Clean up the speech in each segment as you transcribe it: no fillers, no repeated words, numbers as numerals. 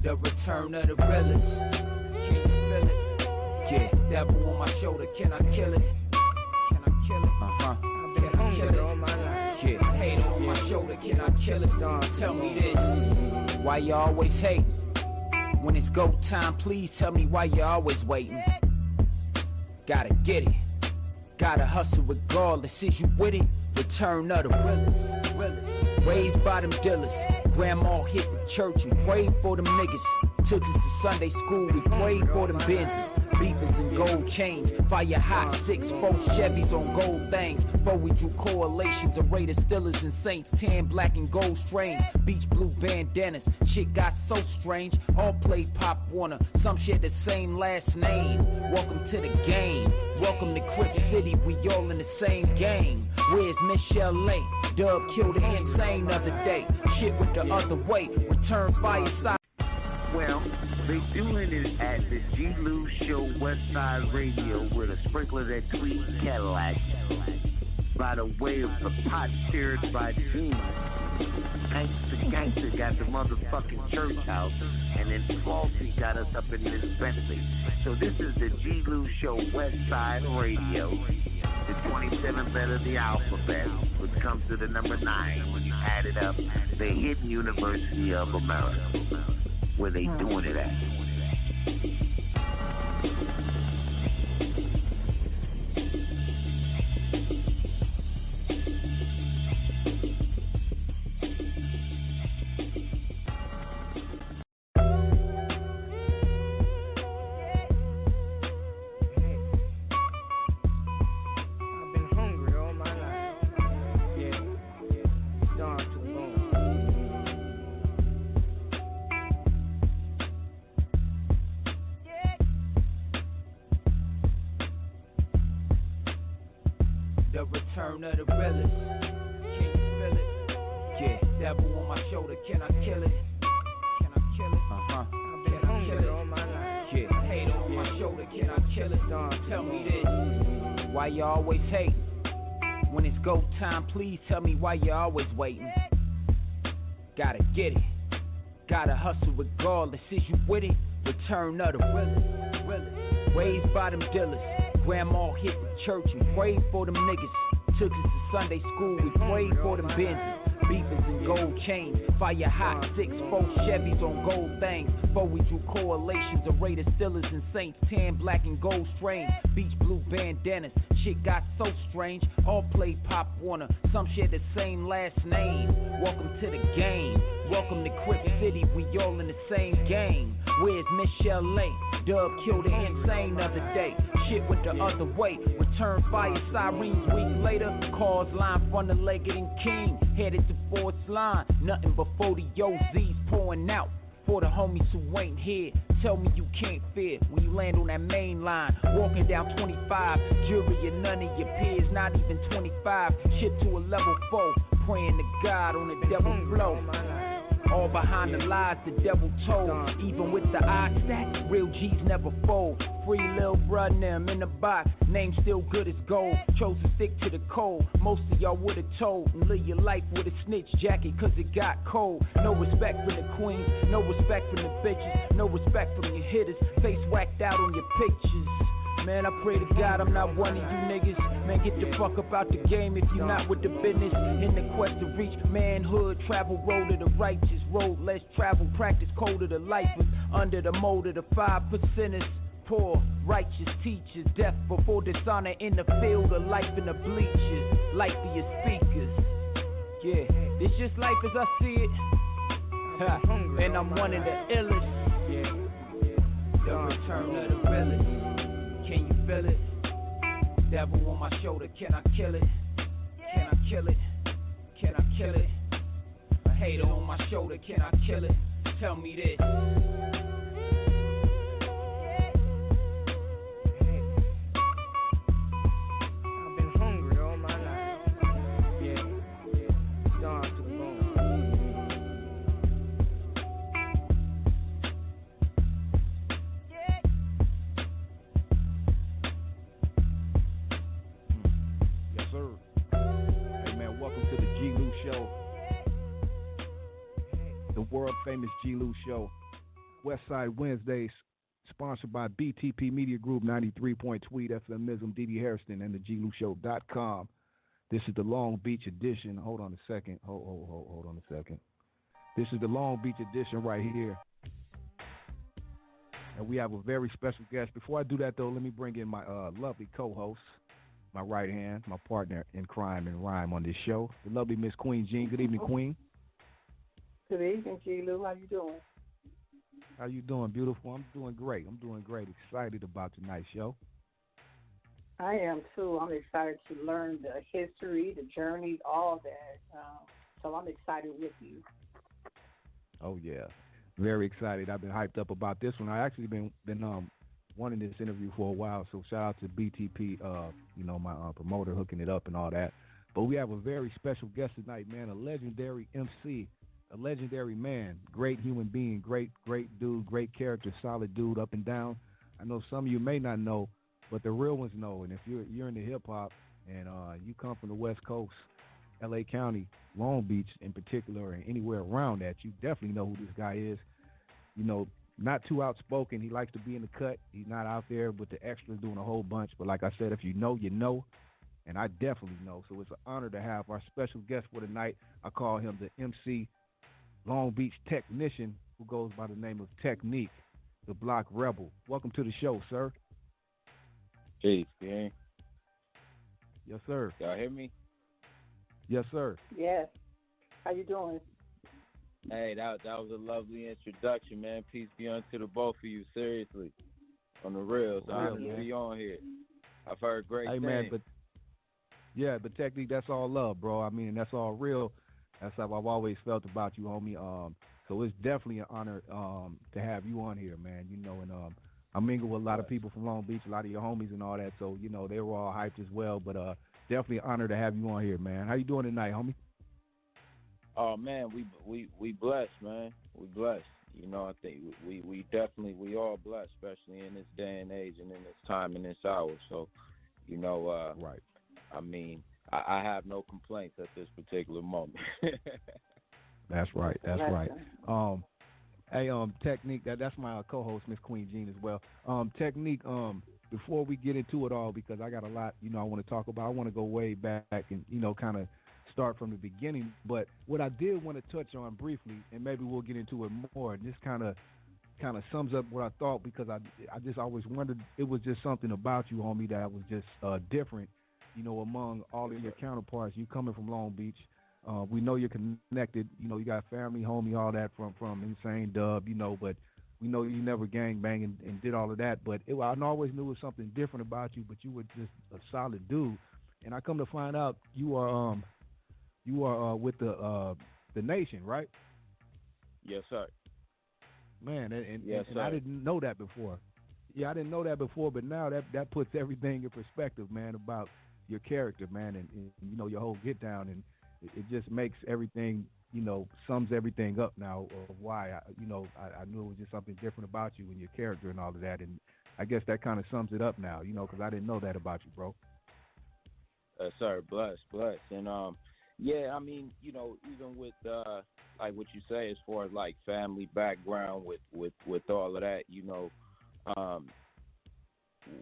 The return of the realest. Can you feel it? Yeah, devil on my shoulder, can I kill it? Can I kill it? Can I kill it? All my life. Yeah, hate on my shoulder, can I kill it? Tell me this, why you always hate? When it's go time, please tell me why you always waiting. Gotta get it, gotta hustle regardless. Is you with it? Return of the realest. Raised by them dealers. Grandma hit the church and prayed for them niggas. Took us to Sunday school, we prayed for them Benzes. Beepers and gold chains, fire hot 6-4 Chevys on gold things. Before we drew correlations of Raiders, Steelers, and Saints. Tan, black, and gold strains, beach blue bandanas. Shit got so strange, all played Pop Warner. Some share the same last name. Welcome to the game, welcome to Crip City. We all in the same game. Where's Michelle A? Dub killed the insane other day. Shit went the other way, return fireside. Well, they doing it at the G-Lew Show Westside Radio with a sprinkle of that sweet Cadillac by the way of the pot stirred by demons. Gangster got the motherfucking church house, and then Flossy got us up in this Bentley. So this is the G-Lew Show Westside Radio, the 27th letter of the alphabet, which comes to the number 9 when you add it up, the Hidden University of America, where they doing it at. The return of the realest. Can you feel it? Yeah, devil on my shoulder, can I kill it? Can I kill it? Can I kill it? All my life. Yeah, hate on my shoulder, can I kill it? Tell me this, why you always hate? When it's go time, please tell me why you always waiting. Gotta get it, gotta hustle regardless. Is you with it? Return of the realest. Raised by them dealers. Grandma hit the church and prayed for them niggas. Took us to Sunday school, we prayed for them Benzes. Beepers and gold chains, fire hot 6-4 Chevys on gold things. Before we drew correlations of Raiders, Steelers, and Saints. Tan, black, and gold strains, beach blue bandanas. Shit got so strange, all played Pop Warner. Some share the same last name. Welcome to the game, welcome to Crip City. We all in the same game. Where's Michelle A? Dub killed the insane other day. Shit went the other way. Return fire sirens week later. Cars line front of Leggett and King. Headed to Ford's line. Nothing but 40 OZs pouring out. For the homies who ain't here, tell me you can't fear when you land on that main line. Walking down 25, jury and none of your peers, not even 25. Shipped to a level 4, praying to God on the devil flow. All behind the lies the devil told. Even with the odds stacked, real G's never fold. Free lil' bruh and them in the box, name still good as gold. Chose to stick to the code, most of y'all would've told. And live your life with a snitch jacket cause it got cold. No respect from the queens, no respect from the bitches. No respect from your hitters, face whacked out on your pictures. Man, I pray to God I'm not one of you niggas. Man, get the fuck up out the game if you're not with the business. In the quest to reach manhood, travel road of the righteous, road less travel, practice code of the lifers. Under the mold of the 5%ers, poor, righteous teachers, death before dishonor in the field of life in the bleachers. Life for your speakers. Yeah, this just life as I see it. Ha, and I'm one of the illest. Yeah, the return of the realest. Can you feel it? Devil on my shoulder, can I kill it? Can I kill it? Can I kill it? A hater on my shoulder, can I kill it? Tell me this. World famous G-Lew show. Westside Wednesdays, sponsored by BTP Media Group, 93 Point Tweet, FMism, DD Harrison, and the GLewShow.com. This is the Long Beach edition. Hold on a second. Hold on a second. This is the Long Beach edition right here. And we have a very special guest. Before I do that, though, let me bring in my lovely co-host, my right hand, my partner in crime and rhyme on this show, the lovely Miss Queen Jean. Good evening, Queen. Good evening, G-Lew. How you doing? How you doing, beautiful? I'm doing great. Excited about tonight's show. I am, too. I'm excited to learn the history, the journey, all that. So I'm excited with you. Oh, yeah. Very excited. I've been hyped up about this one. I actually been wanting this interview for a while, so shout out to BTP, my promoter hooking it up and all that. But we have a very special guest tonight, man, a legendary MC, a legendary man, great human being, great dude, great character, solid dude up and down. I know some of you may not know, but the real ones know. And if you're into hip-hop and you come from the West Coast, L.A. County, Long Beach in particular, and anywhere around that, you definitely know who this guy is. You know, not too outspoken. He likes to be in the cut. He's not out there with the extras doing a whole bunch. But like I said, if you know, you know. And I definitely know. So it's an honor to have our special guest for tonight. I call him the MC Long Beach Technician, who goes by the name of Technic, the Block Rebel. Welcome to the show, sir. Peace, gang. Yes, sir. Y'all hear me? Yes, sir. Yes. How you doing? Hey, that was a lovely introduction, man. Peace be unto the both of you, seriously. On the real. It's an honor to be on here. I've heard great things. Man, but Technique, that's all love, bro. I mean, that's all real. That's how I've always felt about you, homie. So it's definitely an honor to have you on here, man. You know, and I mingle with a lot of people from Long Beach, a lot of your homies and all that. So, you know, they were all hyped as well. But definitely an honor to have you on here, man. How you doing tonight, homie? Oh man, we blessed, man. We blessed. You know, I think we all blessed, especially in this day and age and in this time and this hour. So, you know, right. I mean, I have no complaints at this particular moment. That's right. That's right. Hey, Technique, that's my co-host, Miss Queen Jean, as well. Technique, before we get into it all, because I got a lot, I want to talk about. I want to go way back and, kind of start from the beginning. But what I did want to touch on briefly, and maybe we'll get into it more, and this kind of sums up what I thought, because I just always wondered, it was just something about you, homie, that was just different, among all of your counterparts. You coming from Long Beach. We know you're connected. You got family, homie, all that from Insane Dub, but we know you never gang bang and did all of that. But I always knew it was something different about you, but you were just a solid dude. And I come to find out you are with the Nation, right? Yes, sir. Man, and yes, and sir. I didn't know that before. Yeah, I didn't know that before, but now that puts everything in perspective, man, about your character, man, and your whole get down, and it just makes everything, sums everything up now of why I knew it was just something different about you and your character and all of that, and I guess that kind of sums it up now, because I didn't know that about you, bro. Sir, bless, and yeah, I mean, even with like what you say as far as like family background with all of that,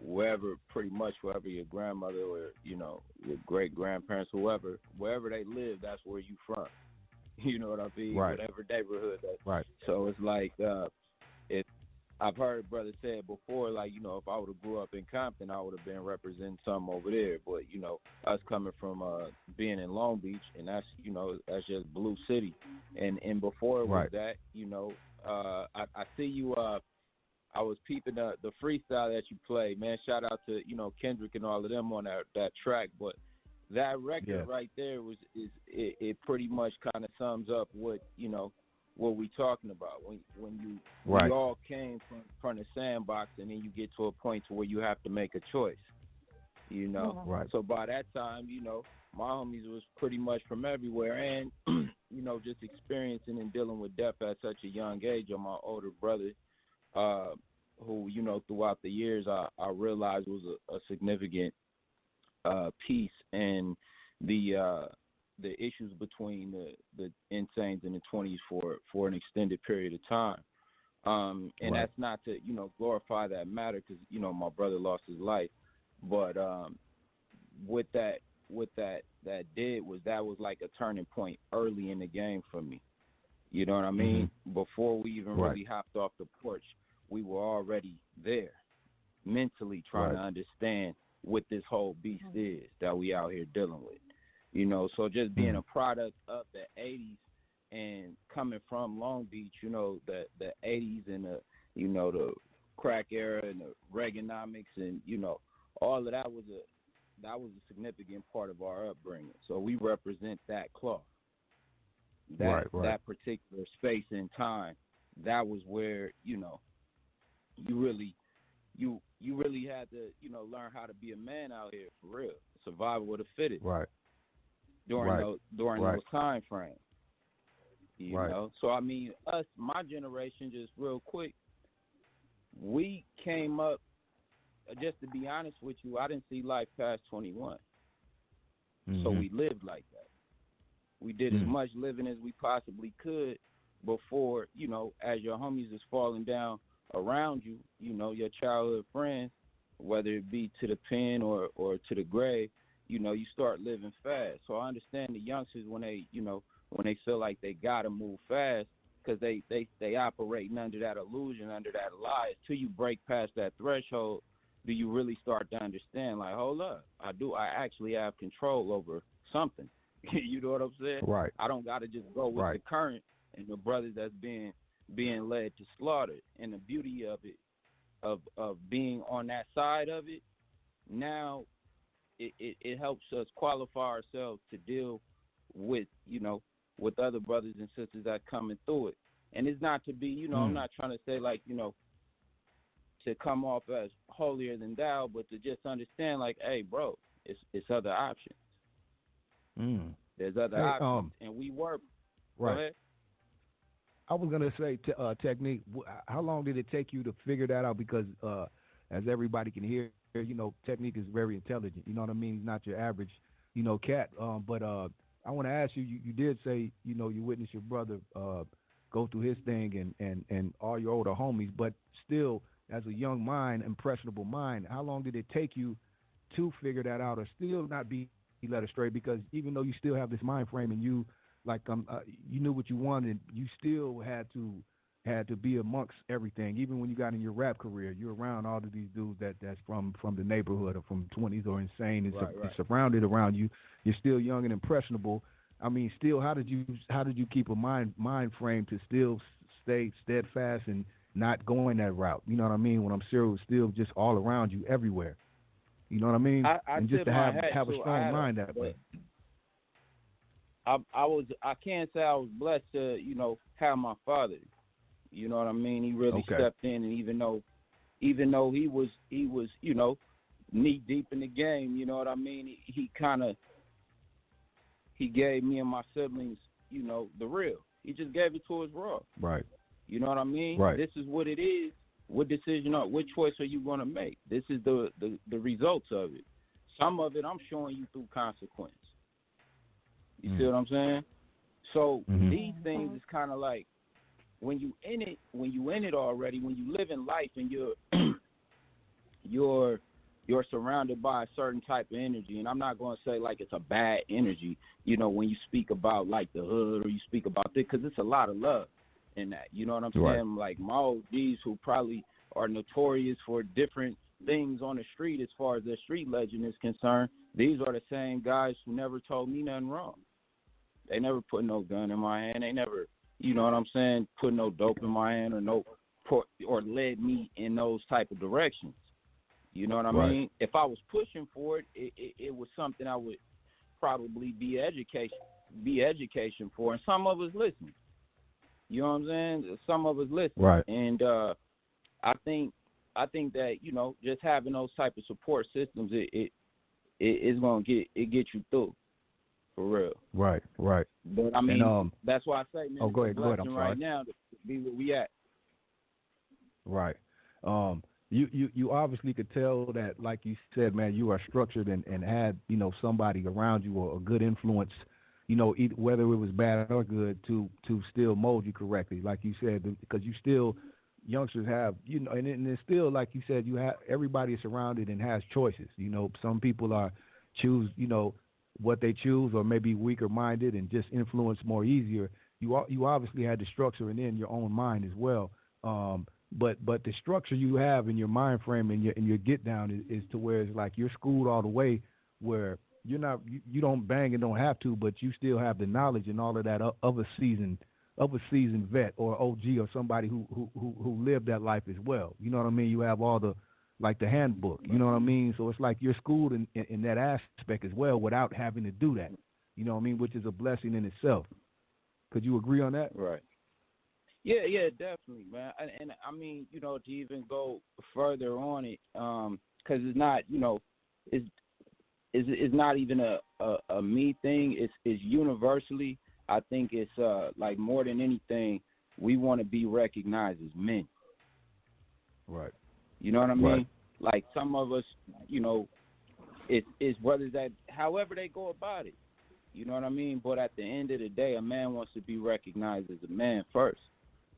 wherever your grandmother or your great grandparents, wherever they live, that's where you from. You know what I mean? Right. Whatever neighborhood. Right. So it's like if I've heard brother say it before, like if I would have grew up in Compton, I would have been representing something over there. But us coming from being in Long Beach, and that's that's just Blue City, and before it was that, I see you. I was peeping the freestyle that you played, man. Shout out to Kendrick and all of them on that track. But that record right there it pretty much kind of sums up what we talking about when we all came from the sandbox, and then you get to a point to where you have to make a choice. Right. So by that time, my homies was pretty much from everywhere, and just experiencing and dealing with death at such a young age. On my older brother, who throughout the years I realized was a significant piece in the issues between the Insanes and the 20s for an extended period of time. And that's not to, glorify that matter because, my brother lost his life. But what that was like a turning point early in the game for me. You know what I mean? Before we even really hopped off the porch, we were already there mentally trying to understand what this whole beast is that we out here dealing with. So just being a product of the 80s and coming from Long Beach, the 80s and the crack era and the Reaganomics and, all of that was a significant part of our upbringing. So we represent that cloth. That particular space and time, that was where, you really had to, learn how to be a man out here for real. Survival of the fittest. During those time frames. You know? So I mean my generation, just real quick, we came up, just to be honest with you, I didn't see life past 21. So we lived like that. We did as much living as we possibly could before, as your homies is falling down around you, your childhood friends, whether it be to the pen or to the grave, you start living fast. So I understand the youngsters when they feel like they gotta move fast because they operating under that illusion, under that lie. Until you break past that threshold, do you really start to understand? Like, hold up, I actually have control over something. You know what I'm saying? Right. I don't gotta just go with the current and the brothers that's being led to slaughter. And the beauty of it, of being on that side of it, now it helps us qualify ourselves to deal with, with other brothers and sisters that coming through it. And it's not to be, I'm not trying to say like, to come off as holier than thou, but to just understand like, hey, bro, it's other options. There's other options, and we work. Go ahead. I was gonna say, Technic. How long did it take you to figure that out? Because as everybody can hear, Technic is very intelligent. You know what I mean? He's not your average, cat. But I want to ask you. You did say, you witnessed your brother go through his thing and all your older homies. But still, as a young mind, impressionable mind, how long did it take you to figure that out, or still not be led astray? Because even though you still have this mind frame and you you knew what you wanted, you still had to be amongst everything. Even when you got in your rap career, you're around all of these dudes that's from the neighborhood or from 20s or insane. It's surrounded around you. You're still young and impressionable. I mean, still, how did you keep a mind frame to still stay steadfast and not going that route? You know what I mean? When I'm sure it was still just all around you everywhere. You know what I mean? And just to have a strong mind that way. I can't say I was blessed to, have my father. You know what I mean? He really stepped in, and even though he was, knee deep in the game, you know what I mean? He gave me and my siblings, the real. He just gave it to us raw. Right. You know what I mean? Right. This is what it is. What decision or what choice are you going to make? This is the results of it. Some of it I'm showing you through consequence. You see what I'm saying? So these things is kind of like when you in it already, when you live in life and you're surrounded by a certain type of energy, and I'm not going to say like it's a bad energy, when you speak about like the hood or you speak about this, because it's a lot of love in that. You know what I'm saying? Like my OGs who probably are notorious for different things on the street as far as their street legend is concerned, these are the same guys who never told me nothing wrong. They never put no gun in my hand. They never, you know what I'm saying, put no dope in my hand or led me in those type of directions. You know what I mean? If I was pushing for it, it was something I would probably be education for. And some of us listen. You know what I'm saying? Some of us listen. Right. And I think that, just having those type of support systems, it's gonna get you through. For real. Right. But I mean, that's why I say, man, go ahead. I'm sorry. Right now to be where we at. Right. You obviously could tell that, like you said, man, you are structured and had, somebody around you or a good influence, whether it was bad or good, to still mold you correctly, like you said, because you still, youngsters have, and it's still like you said, you have everybody is surrounded and has choices. Some people are choose, what they choose, or maybe weaker minded and just influence more easier. You obviously had the structure and in your own mind as well. But the structure you have in your mind frame and your get down is to where it's like you're schooled all the way, where you're not you don't bang and don't have to, but you still have the knowledge and all of that of a seasoned vet or OG or somebody who lived that life as well. You know what I mean? You have all the handbook. You know what I mean? So it's like you're schooled in that aspect as well without having to do that. You know what I mean? Which is a blessing in itself. Could you agree on that? Right. Yeah, definitely, man. And I mean, to even go further on it, because it's not, it's not even a me thing. It's universally. I think it's like more than anything, we want to be recognized as men. Right. You know what I mean? Right. Like some of us, it's brothers that however they go about it. You know what I mean? But at the end of the day, a man wants to be recognized as a man first.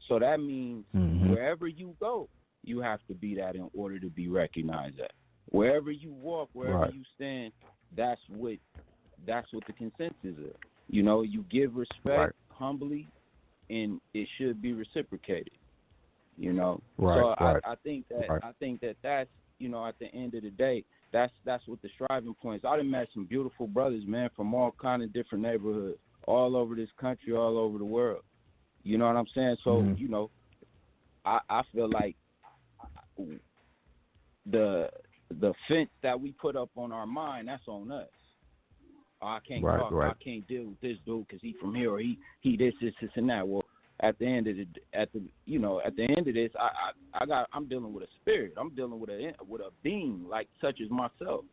So that means wherever you go, you have to be that in order to be recognized at. Wherever you walk, wherever you stand, that's what the consensus is. You give respect humbly, and it should be reciprocated. I think that that's at the end of the day, that's what the striving points. I done met some beautiful brothers, man, from all kind of different neighborhoods, all over this country, all over the world. You know what I'm saying? So I feel like the fence that we put up on our mind, that's on us. I can't talk. I can't deal with this dude because he from here or he this and that. Well, at the end of this, I'm dealing with a spirit. I'm dealing with a being like such as myself.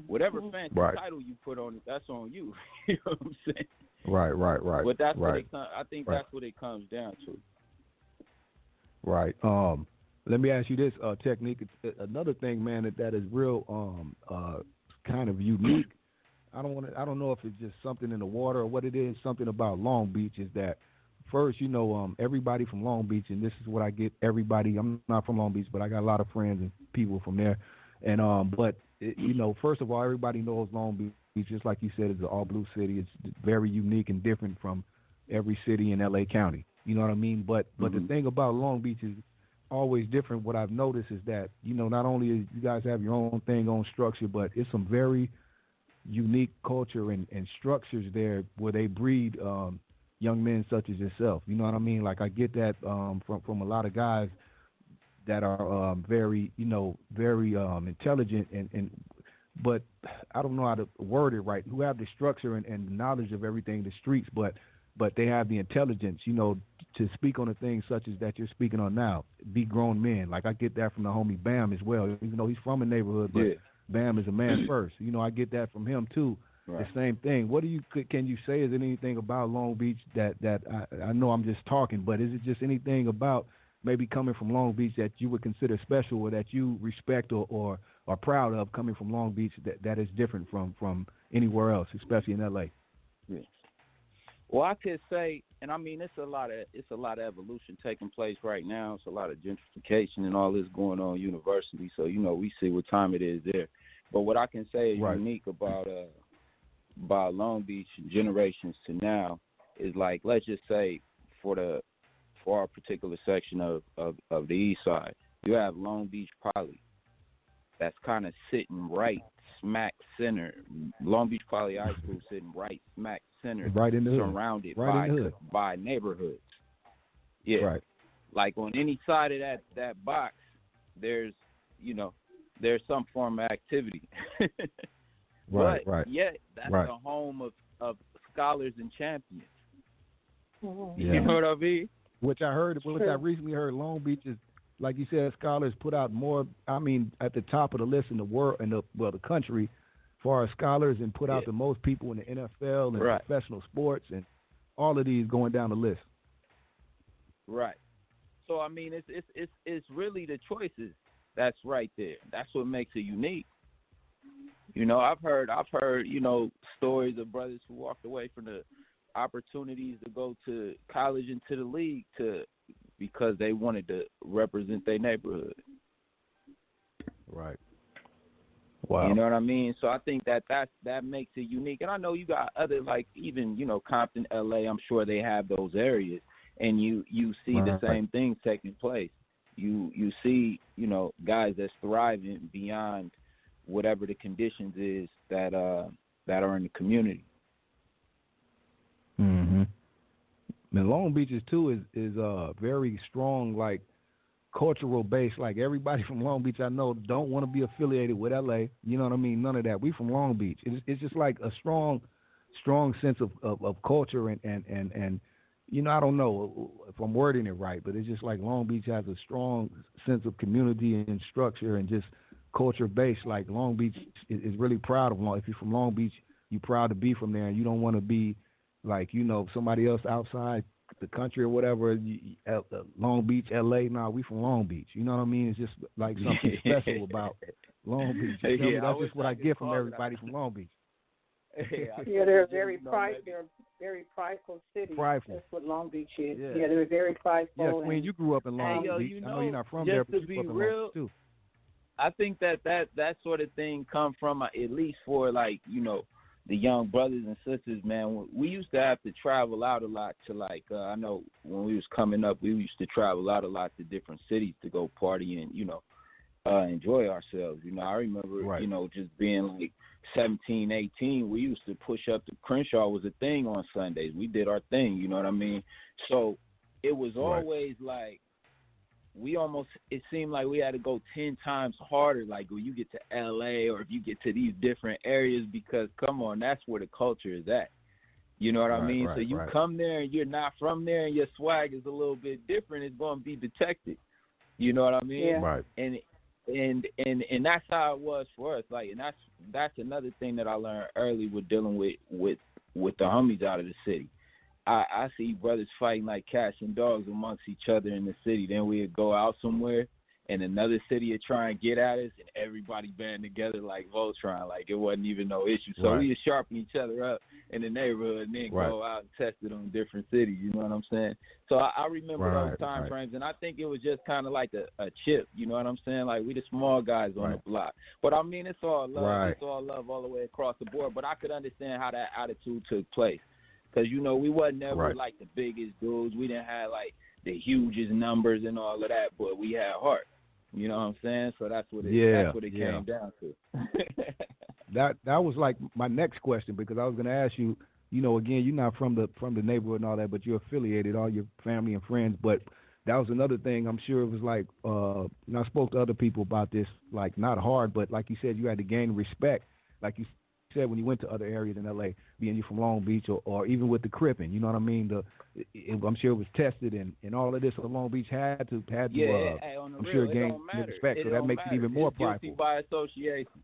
Whatever fancy title you put on it, that's on you. You know what I'm saying? Right. But that's what I think that's what it comes down to. Right. Let me ask you this, Technic. Another thing, man, that is real kind of unique. I don't know if it's just something in the water or what it is. Something about Long Beach is that first, everybody from Long Beach, and this is what I get. Everybody, I'm not from Long Beach, but I got a lot of friends and people from there. And first of all, everybody knows Long Beach, just like you said, is an all blue city. It's very unique and different from every city in LA County. You know what I mean? But the thing about Long Beach is always different. What I've noticed is that not only is you guys have your own thing, own structure, but it's some very unique culture and structures there where they breed young men such as yourself. You know what I mean? Like I get that from a lot of guys that are very intelligent but I don't know how to word it right, who have the structure and knowledge of everything, the streets, but they have the intelligence, to speak on the things such as that you're speaking on now, be grown men. Like I get that from the homie Bam as well, even though he's from a neighborhood, but Bam is a man first. I get that from him too. Right. The same thing. What can you say? Is there anything about Long Beach that I know I'm just talking, but is it just anything about maybe coming from Long Beach that you would consider special or that you respect or are proud of coming from Long Beach that is different from anywhere else, especially in LA? Yeah. Well, I could say, and I mean, it's a lot of evolution taking place right now. It's a lot of gentrification and all this going on universally. So we see what time it is there. But what I can say is unique about Long Beach generations to now is like, let's just say for our particular section of the east side, you have Long Beach Poly. That's kind of sitting right smack center. Long Beach Poly High School sitting right smack center, right in the hood, surrounded by neighborhoods. Yeah, right. Like on any side of that box, there's some form of activity. But yet that's the home of scholars and champions. You know what I mean? Which I recently heard, Long Beach is, like you said, scholars put out more. I mean, at the top of the list in the world, the country, as far as scholars, and put out the most people in the NFL and professional sports, and all of these going down the list. Right. So I mean, it's really the choices that's right there. That's what makes it unique. I've heard stories of brothers who walked away from the opportunities to go to college and to the league to because they wanted to represent their neighborhood. Right. Wow. You know what I mean? So I think that makes it unique. And I know you got other, like, even, you know, Compton, LA, I'm sure they have those areas, and you see the same things taking place. You see, you know, guys that's thriving beyond whatever the conditions is that are in the community. Mhm. And Long Beach is very strong, like, cultural base. Like, everybody from Long Beach I know don't want to be affiliated with LA. You know what I mean? None of that. We from Long Beach. It's just like a strong sense of culture and you know, I don't know if I'm wording it right, but it's just like Long Beach has a strong sense of community and structure and just culture base. Like, Long Beach is really proud of Long. If you're from Long Beach, you're proud to be from there, and you don't want to be like, you know, somebody else outside the country or whatever. Long Beach, LA. Nah, we from Long Beach. You know what I mean? It's just like something special about Long Beach. You feel me? That's just what I get from everybody from Long Beach. Yeah, they're very prideful city. Prideful. That's what Long Beach is. Yeah, they're very prideful. Yeah, Queen, you grew up in Long Beach. You know, I know you're not from there, but you grew up in Long Beach too. I think that sort of thing come from, at least for, like, you know, the young brothers and sisters, man. We used to have to travel out a lot to, like, I know when we was coming up, we used to travel out a lot to different cities to go party and, you know, enjoy ourselves. You know, I remember, you know, just being like 17, 18, we used to push up to Crenshaw was a thing on Sundays. We did our thing, you know what I mean? So it was always like, it seemed like we had to go 10 times harder, like when you get to LA or if you get to these different areas, because come on, that's where the culture is at. You know what I mean? So you come there and you're not from there and your swag is a little bit different, it's going to be detected. You know what I mean? Yeah. Right. And that's how it was for us. Like, and that's another thing that I learned early with dealing with the homies out of the city. I see brothers fighting like cats and dogs amongst each other in the city. Then we'd go out somewhere and another city would try and get at us, and everybody band together like Voltron, like it wasn't even no issue. So we would sharpen each other up in the neighborhood and then go out and test it on different cities. You know what I'm saying? So I remember those time frames, and I think it was just kind of like a chip. You know what I'm saying? Like, we the small guys on the block. But I mean, it's all love. It's all love all the way across the board. But I could understand how that attitude took place. Because, you know, we wasn't never like the biggest dudes. We didn't have like the hugest numbers and all of that, but we had heart. You know what I'm saying? So that's what it came down to. That was like my next question, because I was going to ask you, you know, again, you're not from the neighborhood and all that, but you're affiliated, all your family and friends. But that was another thing. I'm sure it was like, and I spoke to other people about this, like, not hard, but like you said, you had to gain respect. Like you said, when you went to other areas in LA, being you from Long Beach or even with the Crippin', you know what I mean? I'm sure it was tested and all of this. So Long Beach had to I'm sure gain respect. So that makes it even more prideful. Guilty by association.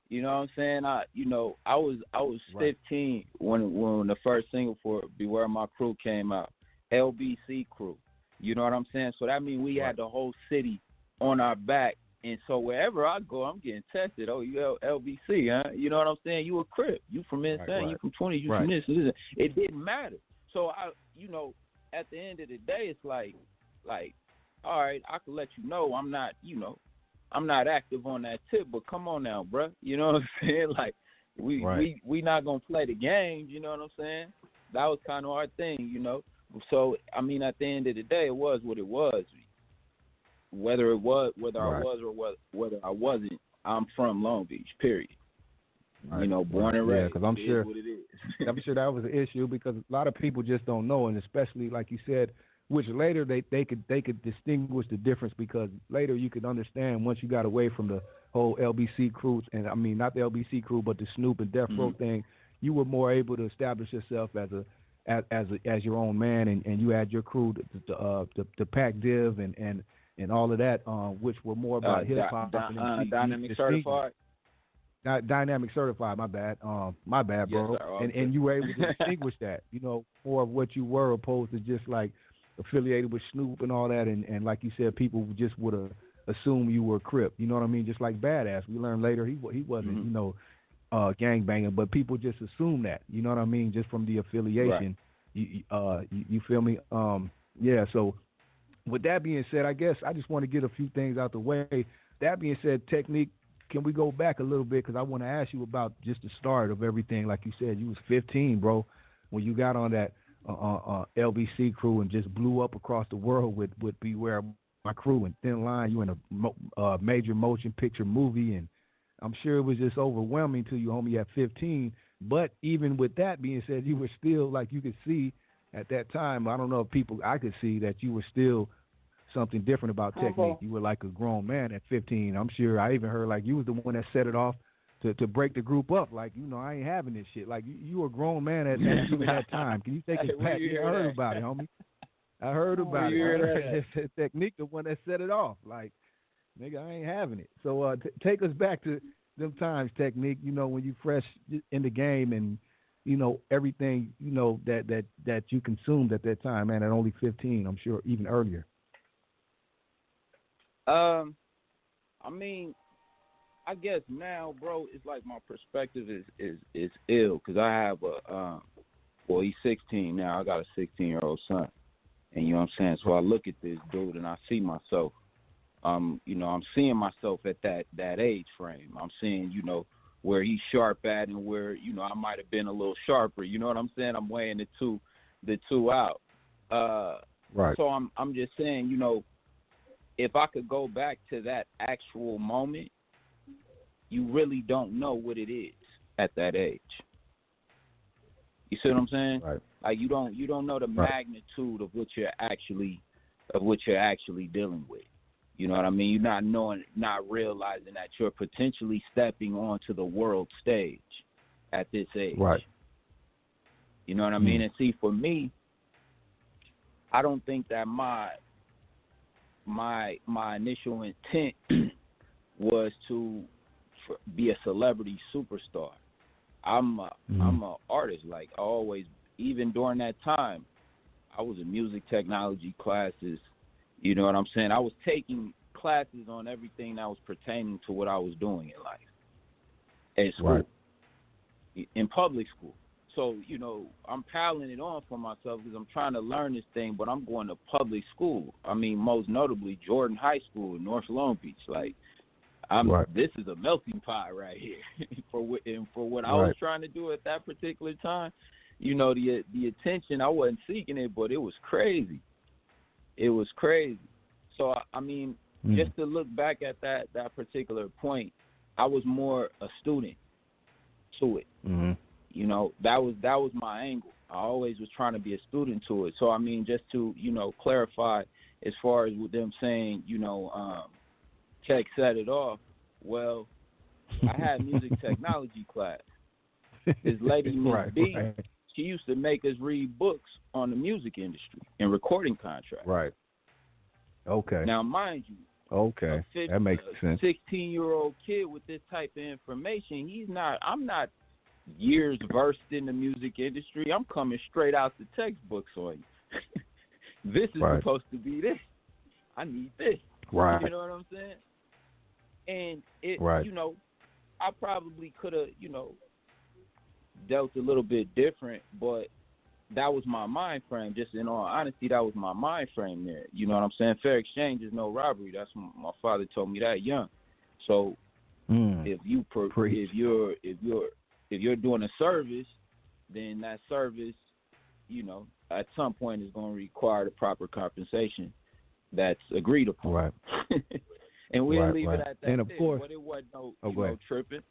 You know what I'm saying? I was 15 when the first single for Beware My Crew came out. LBC crew. You know what I'm saying? So that means we had the whole city on our back. And so wherever I go, I'm getting tested. Oh, you LBC, huh? You know what I'm saying? You a Crip. You from insane. You from 20. You from this. It didn't matter. So at the end of the day, it's like, all right, I can let you know I'm not active on that tip, but come on now, bro. You know what I'm saying? Like, we not gonna play the games. You know what I'm saying? That was kind of our thing, you know. So I mean, at the end of the day, it was what it was. Whether I was or whether I wasn't, I'm from Long Beach, period. You know, born and raised. Because I'm sure what it is. I'm sure that was an issue, because a lot of people just don't know, and especially like you said, which later they could distinguish the difference, because later you could understand once you got away from the whole LBC crew, and I mean not the LBC crew, but the Snoop and Death Row thing. You were more able to establish yourself as your own man, and you had your crew, the Pac Div and all of that, which were more about hip hop. Dynamic Certified. Dynamic Certified. My bad, bro. Yes, sir, and you were able to distinguish that, you know, more of what you were, opposed to just like affiliated with Snoop and all that, and like you said, people just would assume you were a Crip. You know what I mean? Just like Badass. We learned later he wasn't, you know, gangbanging, but people just assume that. You know what I mean? Just from the affiliation. You feel me? So with that being said, I guess I just want to get a few things out the way. That being said, Technic, can we go back a little bit? Because I want to ask you about just the start of everything. Like you said, you was 15, bro, when you got on that LBC crew and just blew up across the world with Beware My Crew and Thin Line. You in a major motion picture movie, and I'm sure it was just overwhelming to you, homie, at 15. But even with that being said, you were still, like you could see at that time, I don't know if I could see that you were still something different about Technic. You were like a grown man at 15. I'm sure I even heard like you was the one that set it off to break the group up. Like, I ain't having this shit. Like, you were a grown man at that time. Can you take us back? Yeah, I heard about it, homie. I heard about it. I heard that Technic, the one that set it off. Like, nigga, I ain't having it. So take us back to them times, Technic, when you fresh in the game and, everything, that you consumed at that time, man, at only 15, I'm sure, even earlier. I mean, I guess now, bro, it's like my perspective is ill because I have he's 16 now. I got a 16-year-old son, and you know what I'm saying. So I look at this dude and I see myself. I'm seeing myself at that age frame. I'm seeing, where he's sharp at and where, I might have been a little sharper. You know what I'm saying? I'm weighing the two out. Right. So I'm just saying, if I could go back to that actual moment, you really don't know what it is at that age. You see what I'm saying? Right. Like you don't know the magnitude of what you're actually dealing with. You know what I mean? You're not realizing that you're potentially stepping onto the world stage at this age. Right. You know what I mean? And see, for me, I don't think that my initial intent was to be a celebrity superstar. I'm a artist. Like always, even during that time, I was in music technology classes. You know what I'm saying? I was taking classes on everything that was pertaining to what I was doing in life at school, in public school. So, I'm piling it on for myself because I'm trying to learn this thing, but I'm going to public school. I mean, most notably Jordan High School in North Long Beach. Like, this is a melting pot right here for what I was trying to do at that particular time. The attention, I wasn't seeking it, but it was crazy. It was crazy. So, I mean, just to look back at that particular point, I was more a student to it. Mm-hmm. That was my angle. I always was trying to be a student to it. So, I mean, just to, clarify as far as with them saying, Tech set it off. Well, I had music technology class. This lady, Miss B, she used to make us read books on the music industry and recording contracts. Right. Okay. Now, mind you, that makes sense. 16-year-old kid with this type of information, I'm not years versed in the music industry. I'm coming straight out the textbooks on you. This is supposed to be this. I need this. Right. You know what I'm saying? And it, I probably could have, dealt a little bit different, but that was my mind frame. Just in all honesty, that was my mind frame there. You know what I'm saying? Fair exchange is no robbery. That's my father told me that young. So if you're doing a service, then that service, at some point is going to require the proper compensation that's agreed upon. Right. And we'll leave it at that. And of course, but it wasn't no tripping.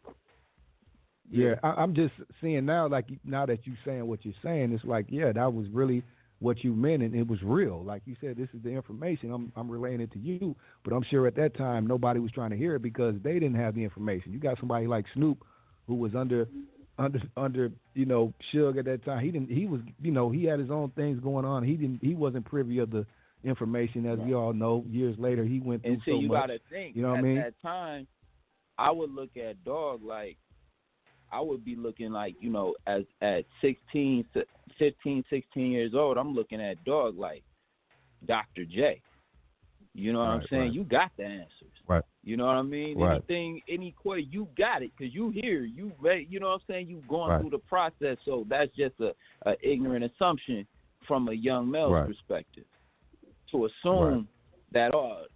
Yeah, I'm just seeing now, like, now that you're saying what you're saying, it's like, that was really what you meant, and it was real. Like you said, this is the information. I'm relaying it to you, but I'm sure at that time nobody was trying to hear it because they didn't have the information. You got somebody like Snoop who was under Suge at that time. He had his own things going on. He wasn't privy of the information, as we all know. Years later, he went through so much. And you got to think, at that time, I would look at Dog like, I would be looking like, as at 15, 16 years old, I'm looking at Dog like Dr. J. You know what I'm saying? You got the answers. Right. You know what I mean? Right. Anything, any question, you got it because you here. You know what I'm saying? You've gone through the process. So that's just a ignorant assumption from a young male's perspective. to assume that the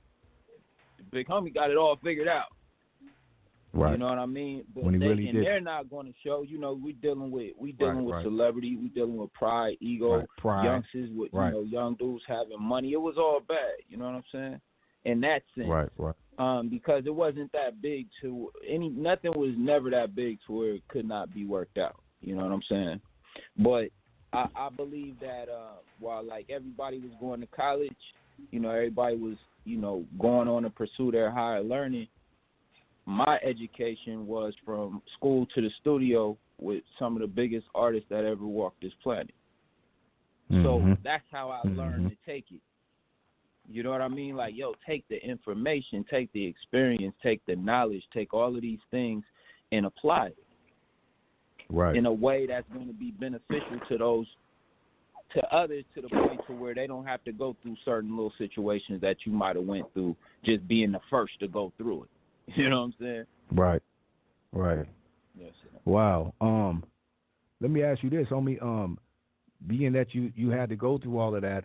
big homie got it all figured out. Right. You know what I mean? But when he really did. They're not going to show. You know, we dealing with celebrity. We dealing with pride, ego, youngsters with young dudes having money. It was all bad. You know what I'm saying? In that sense, right. Because it wasn't that big nothing was never that big to where it could not be worked out. You know what I'm saying? But I believe that while like everybody was going to college, you know, everybody was, you know, going on to pursue their higher learning. My education was from school to the studio with some of the biggest artists that ever walked this planet. So that's how I learned to take it. You know what I mean? Like, yo, take the information, take the experience, take the knowledge, take all of these things and apply it. Right. In a way that's going to be beneficial to others, to the point to where they don't have to go through certain little situations that you might have went through just being the first to go through it. You know what I'm saying? Right. Yes. Wow. Let me ask you this, homie. Being that you had to go through all of that,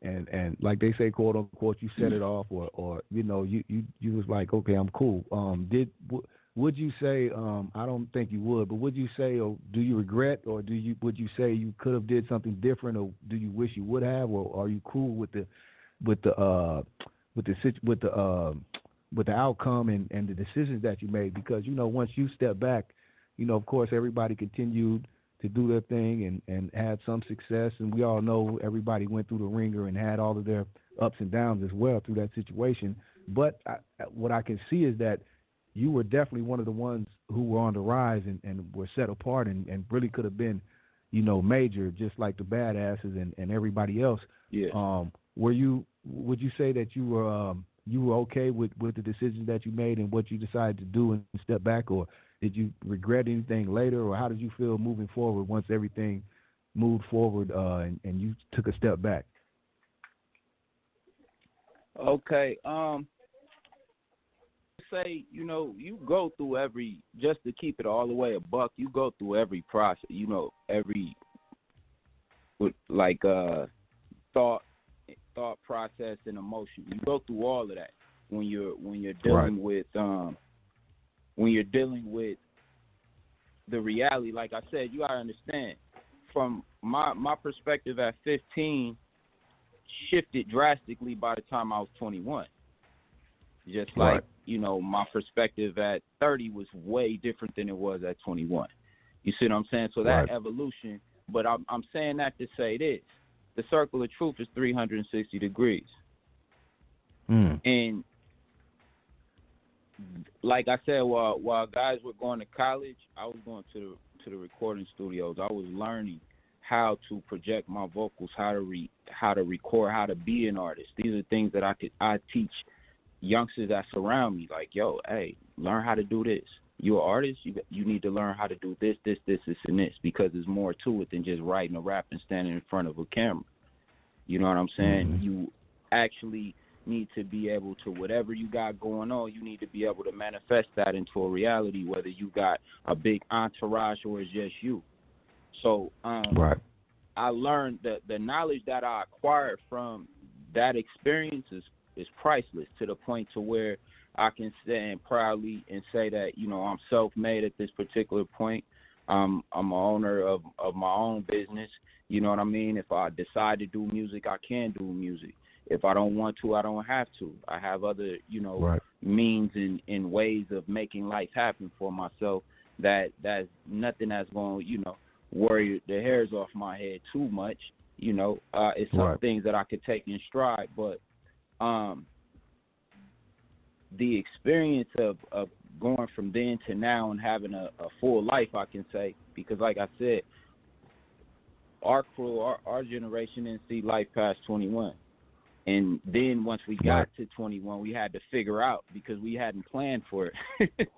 and like they say, quote unquote, you set it off, or you know, you was like, okay, I'm cool. Would you say, I don't think you would, but would you say, or do you regret, or would you say you could have did something different, or do you wish you would have, or are you cool with the outcome and the decisions that you made? Because, you know, once you step back, you know, of course, everybody continued to do their thing and had some success. And we all know everybody went through the ringer and had all of their ups and downs as well through that situation. But what I can see is that you were definitely one of the ones who were on the rise and were set apart and really could have been, you know, major, just like the badasses and everybody else. Yeah. Would you say that you were okay with the decisions that you made and what you decided to do and step back, or did you regret anything later, or how did you feel moving forward once everything moved forward and you took a step back? Okay. Say, you know, you go through just to keep it all the way a buck, you go through every process, you know, every thought process and emotion. You go through all of that when you're dealing with the reality. Like I said, you gotta understand, from my perspective at 15 shifted drastically by the time I was 21. Just like, you know, my perspective at 30 was way different than it was at 21. You see what I'm saying? So that evolution, but I'm saying that to say this. The circle of truth is 360 degrees. And like I said, while guys were going to college, I was going to the recording studios. I was learning how to project my vocals, how to record, how to be an artist. These are things that I teach youngsters that surround me. Like, yo, hey, learn how to do this. You're an artist, you need to learn how to do this, and this, because there's more to it than just writing a rap and standing in front of a camera. You know what I'm saying? You actually need to be able to, whatever you got going on, you need to be able to manifest that into a reality, whether you got a big entourage or it's just you. So I learned that the knowledge that I acquired from that experience is priceless, to the point to where I can stand proudly and say that, you know, I'm self-made at this particular point. I'm an owner of my own business. You know what I mean? If I decide to do music, I can do music. If I don't want to, I don't have to. I have other, you know, means and ways of making life happen for myself. That's nothing that's going to, you know, worry the hairs off my head too much. You know, it's some things that I could take in stride, but the experience of going from then to now and having a full life, I can say, because like I said, our crew, our generation didn't see life past 21. And then once we got to 21, we had to figure out, because we hadn't planned for it.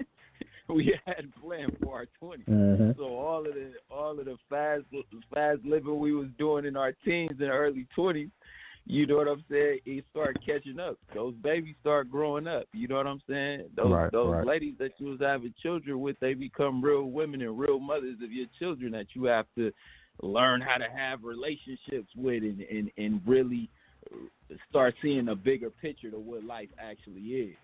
We hadn't planned for our 20s. So all of the fast living we was doing in our teens and early 20s, you know what I'm saying? It started catching up. Those babies start growing up. You know what I'm saying? Those ladies that you was having children with, they become real women and real mothers of your children that you have to learn how to have relationships with and really start seeing a bigger picture of what life actually is.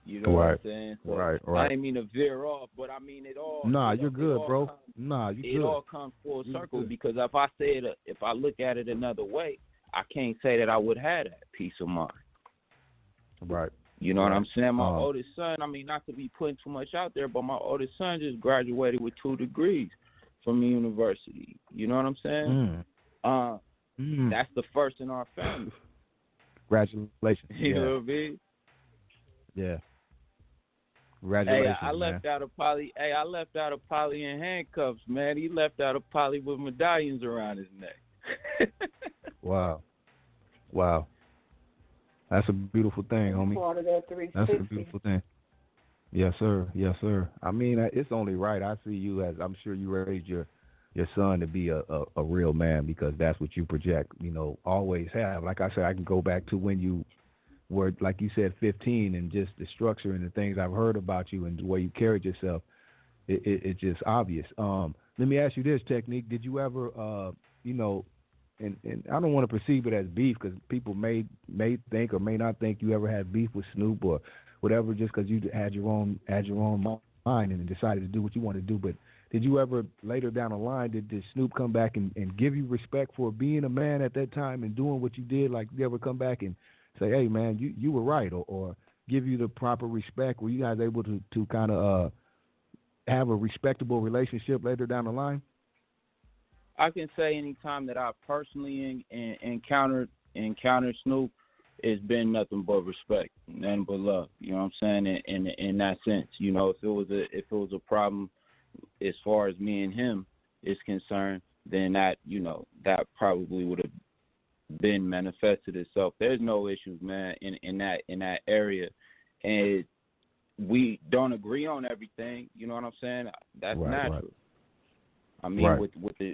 You know what I'm saying? So right. I didn't mean to veer off, but I mean it all. Nah, you're good, bro. It all comes full circle because if I look at it another way, I can't say that I would have that peace of mind. Right. You know what I'm saying? My oldest son, I mean, not to be putting too much out there, but my oldest son just graduated with 2 degrees from the university. You know what I'm saying? That's the first in our family. Congratulations. You know what I mean? Yeah. Congratulations, I left out of Polly in handcuffs, man. He left out of Polly with medallions around his neck. Wow. That's a beautiful thing, homie. Part of that 360. That's a beautiful thing. Yes, sir. I mean, it's only right. I see you as, I'm sure you raised your son to be a real man because that's what you project, always have. Like I said, I can go back to when you were, like you said, 15, and just the structure and the things I've heard about you and the way you carried yourself, it's just obvious. Let me ask you this, Technic. Did you ever, and I don't want to perceive it as beef because people may think or may not think you ever had beef with Snoop or whatever just because you had your own mind and decided to do what you want to do. But did you ever, later down the line, did Snoop come back and give you respect for being a man at that time and doing what you did? Like, you ever come back and say, hey, man, you were right, or give you the proper respect? Were you guys able to kind of have a respectable relationship later down the line? I can say any time that I personally encountered Snoop, it's been nothing but respect, nothing but love. You know what I'm saying? In that sense, if it was a problem as far as me and him is concerned, then that probably would have been manifested itself. There's no issues, man, in that area, and we don't agree on everything. You know what I'm saying? That's natural. Right. I mean, with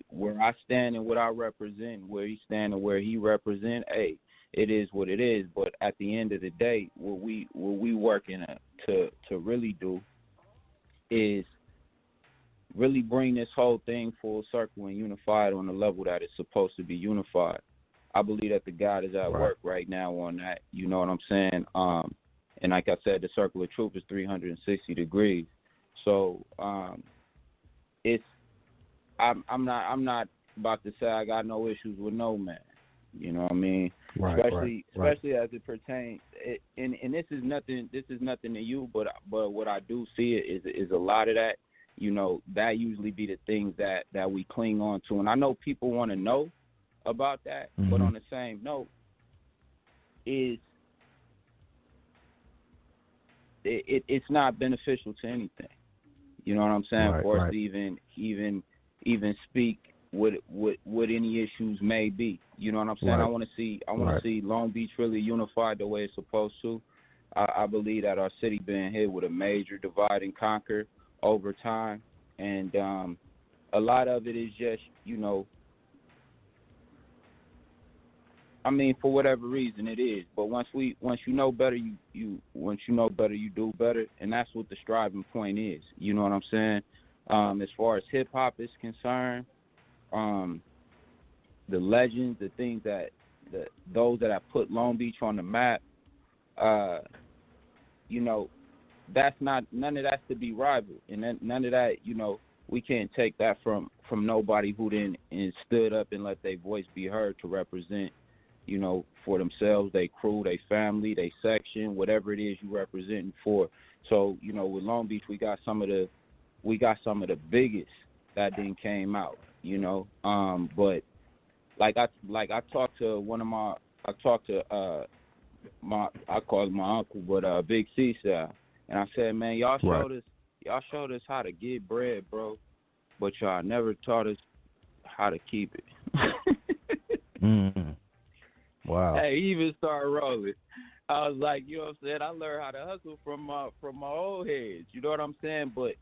where I stand and what I represent, where he stand and where he represent, hey, it is what it is. But at the end of the day, what we working to really do is really bring this whole thing full circle and unified on the level that it's supposed to be unified. I believe that the God is at work right now on that. You know what I'm saying? And like I said, the circle of truth is 360 degrees. So I'm not about to say I got no issues with no man. You know what I mean? Especially as it pertains. And this is nothing to you, but what I do see is a lot of that. That usually be the things that we cling on to. And I know people want to know about that, but on the same note, it's not beneficial to anything. You know what I'm saying? For us to even speak what any issues may be. You know what I'm saying? I want to see Long Beach really unified the way it's supposed to. I believe that our city been hit with a major divide and conquer over time, and a lot of it is just I mean, for whatever reason it is. But once you know better, you do better, and that's what the striving point is. You know what I'm saying? As far as hip hop is concerned, the legends, the things those that have put Long Beach on the map, that's not, none of that's to be rivaled, and none of that, we can't take that from nobody who then stood up and let their voice be heard to represent, for themselves, their crew, their family, their section, whatever it is you representing for. So, with Long Beach, we got some of the biggest that then came out, but I talked to I call him my uncle, but Big C style, and I said, man, y'all showed us how to get bread, bro, but y'all never taught us how to keep it. Wow. Hey, he even started rolling. I was like, you know what I'm saying? I learned how to hustle from my old heads. You know what I'm saying? But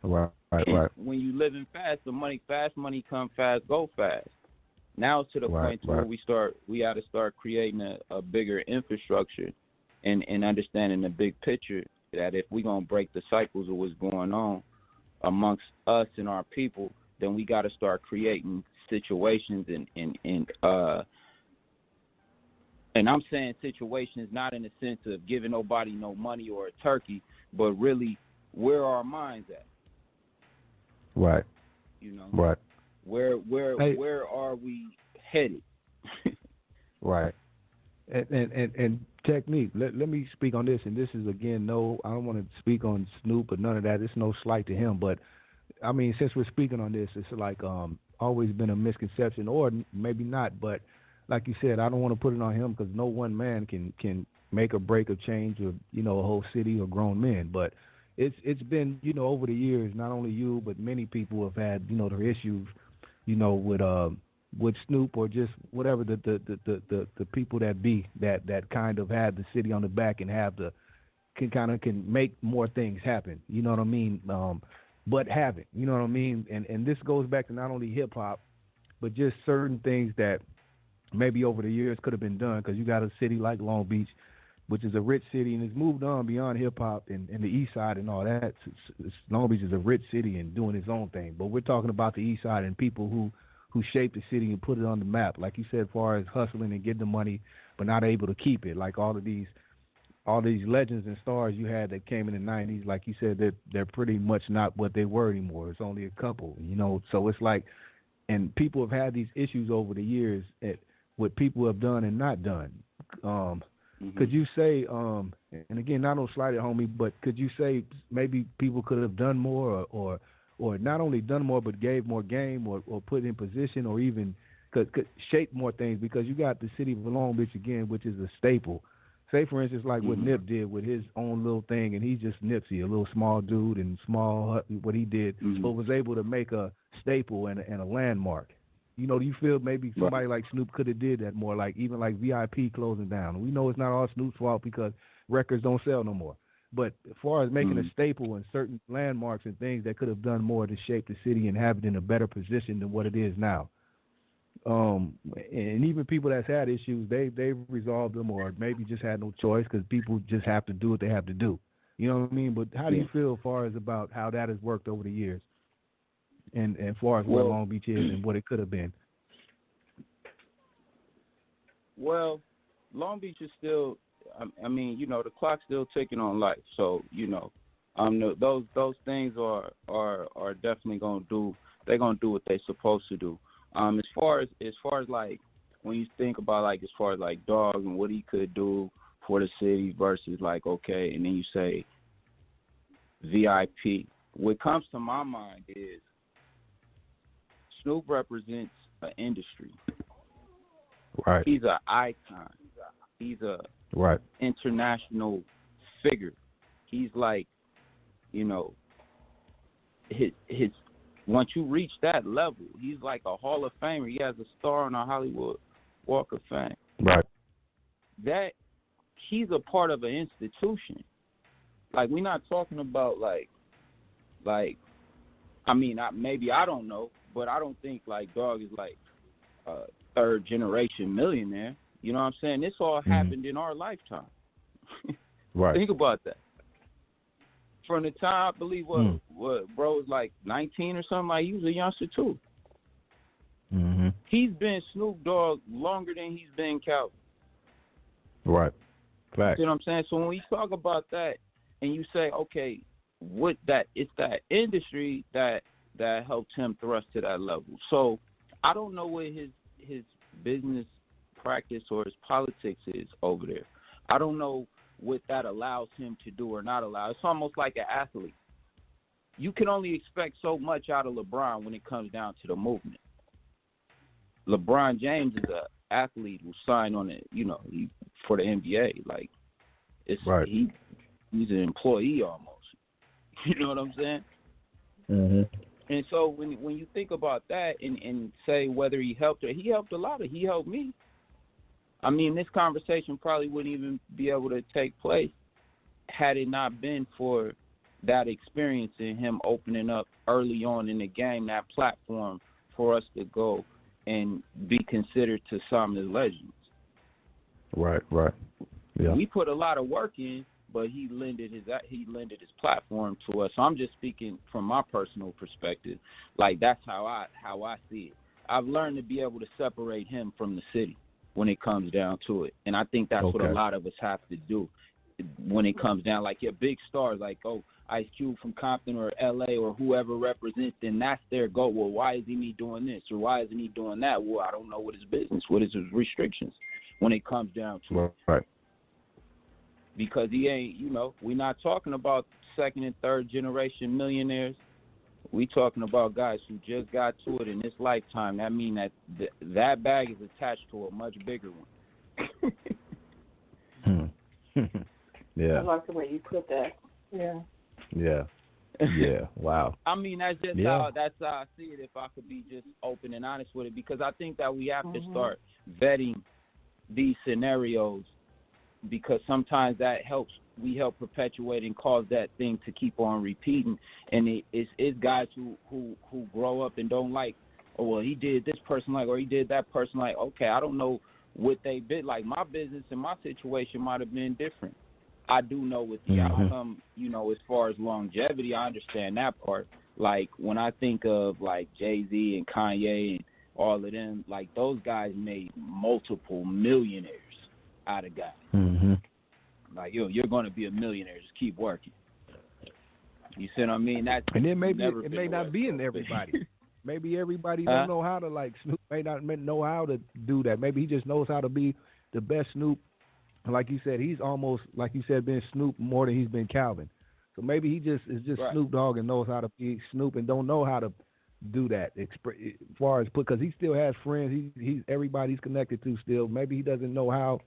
when you living fast, fast money come fast, go fast. Now it's to the point where we got to start creating a bigger infrastructure and understanding the big picture, that if we're going to break the cycles of what's going on amongst us and our people, then we got to start creating situations and And I'm saying situations not in the sense of giving nobody no money or a turkey, but really where are our minds at? Right. You know? Right. Where are we headed? Right. And Technic, let me speak on this, and this is, again, no, I don't want to speak on Snoop or none of that. It's no slight to him, but, I mean, since we're speaking on this, it's like always been a misconception, or maybe not, but like you said, I don't want to put it on him because no one man can make or break or change a whole city or grown men, but it's been, over the years, not only you, but many people have had, their issues, with Snoop or just whatever the people that kind of had the city on the back and can make more things happen. You know what I mean? But haven't. You know what I mean? And this goes back to not only hip hop, but just certain things that maybe over the years could have been done. Because you got a city like Long Beach, which is a rich city and has moved on beyond hip hop and the East Side and all that. Long Beach is a rich city and doing its own thing. But we're talking about the East Side and people who shaped the city and put it on the map, like you said, as far as hustling and getting the money, but not able to keep it. Like all these legends and stars you had that came in the 90s, like you said, they're pretty much not what they were anymore. It's only a couple, So it's like, and people have had these issues over the years at what people have done and not done. Could you say, and again, not no slight at homie, but could you say maybe people could have done more or not only done more, but gave more game or put in position or even could shape more things, because you got the city of Long Beach, again, which is a staple. Say, for instance, like what Nip did with his own little thing, and he's just Nipsey, a little small dude and small, what he did, but was able to make a staple and a landmark. Do you feel maybe somebody like Snoop could have did that more, like even like VIP closing down? We know it's not all Snoop's fault because records don't sell no more. But as far as making a staple and certain landmarks and things that could have done more to shape the city and have it in a better position than what it is now. And even people that's had issues, they've resolved them or maybe just had no choice because people just have to do what they have to do. You know what I mean? But how do you feel as far as about how that has worked over the years and as far as where Long Beach is and what it could have been? Well, Long Beach is still, I mean, the clock's still ticking on life. So, those things are definitely going to do, they're going to do what they're supposed to do. As far as like, when you think about like, as far as like Dog and what he could do for the city versus like, okay, and then you say VIP. What comes to my mind is Snoop represents an industry. Right. He's an icon. He's a international figure. He's like, his once you reach that level, he's like a Hall of Famer. He has a star on the Hollywood Walk of Fame. Right. That he's a part of an institution. Like, we're not talking about like I mean, maybe I don't know, but I don't think like Dog is like a third generation millionaire. You know what I'm saying? This all happened in our lifetime. Right. Think about that. From the time, I believe, what bro was like 19 or something, like he was a youngster too. He's been Snoop Dogg longer than he's been Calvin. Right. Fact. You know what I'm saying? So when we talk about that and you say, okay, it's that industry that helped him thrust to that level. So I don't know what his business practice or his politics is over there. I don't know what that allows him to do or not allow. It's almost like an athlete. You can only expect so much out of LeBron when it comes down to the movement. LeBron James is an athlete who signed on it, for the NBA. Like, it's he's an employee almost. You know what I'm saying? And so when you think about that and say whether he helped a lot. He helped me. I mean, this conversation probably wouldn't even be able to take place had it not been for that experience in him opening up early on in the game, that platform for us to go and be considered to some as legends. Right. Yeah. We put a lot of work in, but he lended his platform to us. So I'm just speaking from my personal perspective. Like, that's how I see it. I've learned to be able to separate him from the city. when it comes down to it. And I think that's what a lot of us have to do when it comes down. Like your big stars, like, Ice Cube from Compton or L.A. or whoever represents, then that's their goal. Well, why isn't he doing this or why isn't he doing that? Well, I don't know what his business, what is his restrictions when it comes down to it. Right. Because he ain't, we're not talking about second and third generation millionaires. We talking about guys who just got to it in this lifetime. That means that that bag is attached to a much bigger one. Yeah. I like the way you put that. Yeah. Yeah. Wow. I mean, that's just how I see it. If I could be just open and honest with it, because I think that we have to start vetting these scenarios, because sometimes that helps. We help perpetuate and cause that thing to keep on repeating. And it's guys who grow up and don't like, well, he did this person like, or he did that person like. Okay, I don't know what they did. Like, my business and my situation might have been different. I do know what the outcome, as far as longevity, I understand that part. Like, when I think of, like, Jay-Z and Kanye and all of them, like, those guys made multiple millionaires out of guys. Mm-hmm. Like, you're going to be a millionaire. Just keep working. You see what I mean? And then maybe it may not be in everybody. Maybe everybody don't know how to, like, Snoop may not know how to do that. Maybe he just knows how to be the best Snoop. Like you said, he's almost, like you said, been Snoop more than he's been Calvin. So maybe he is just Snoop Dogg and knows how to be Snoop and don't know how to do that as far as because he still has friends. He's everybody's connected to still. Maybe he doesn't know how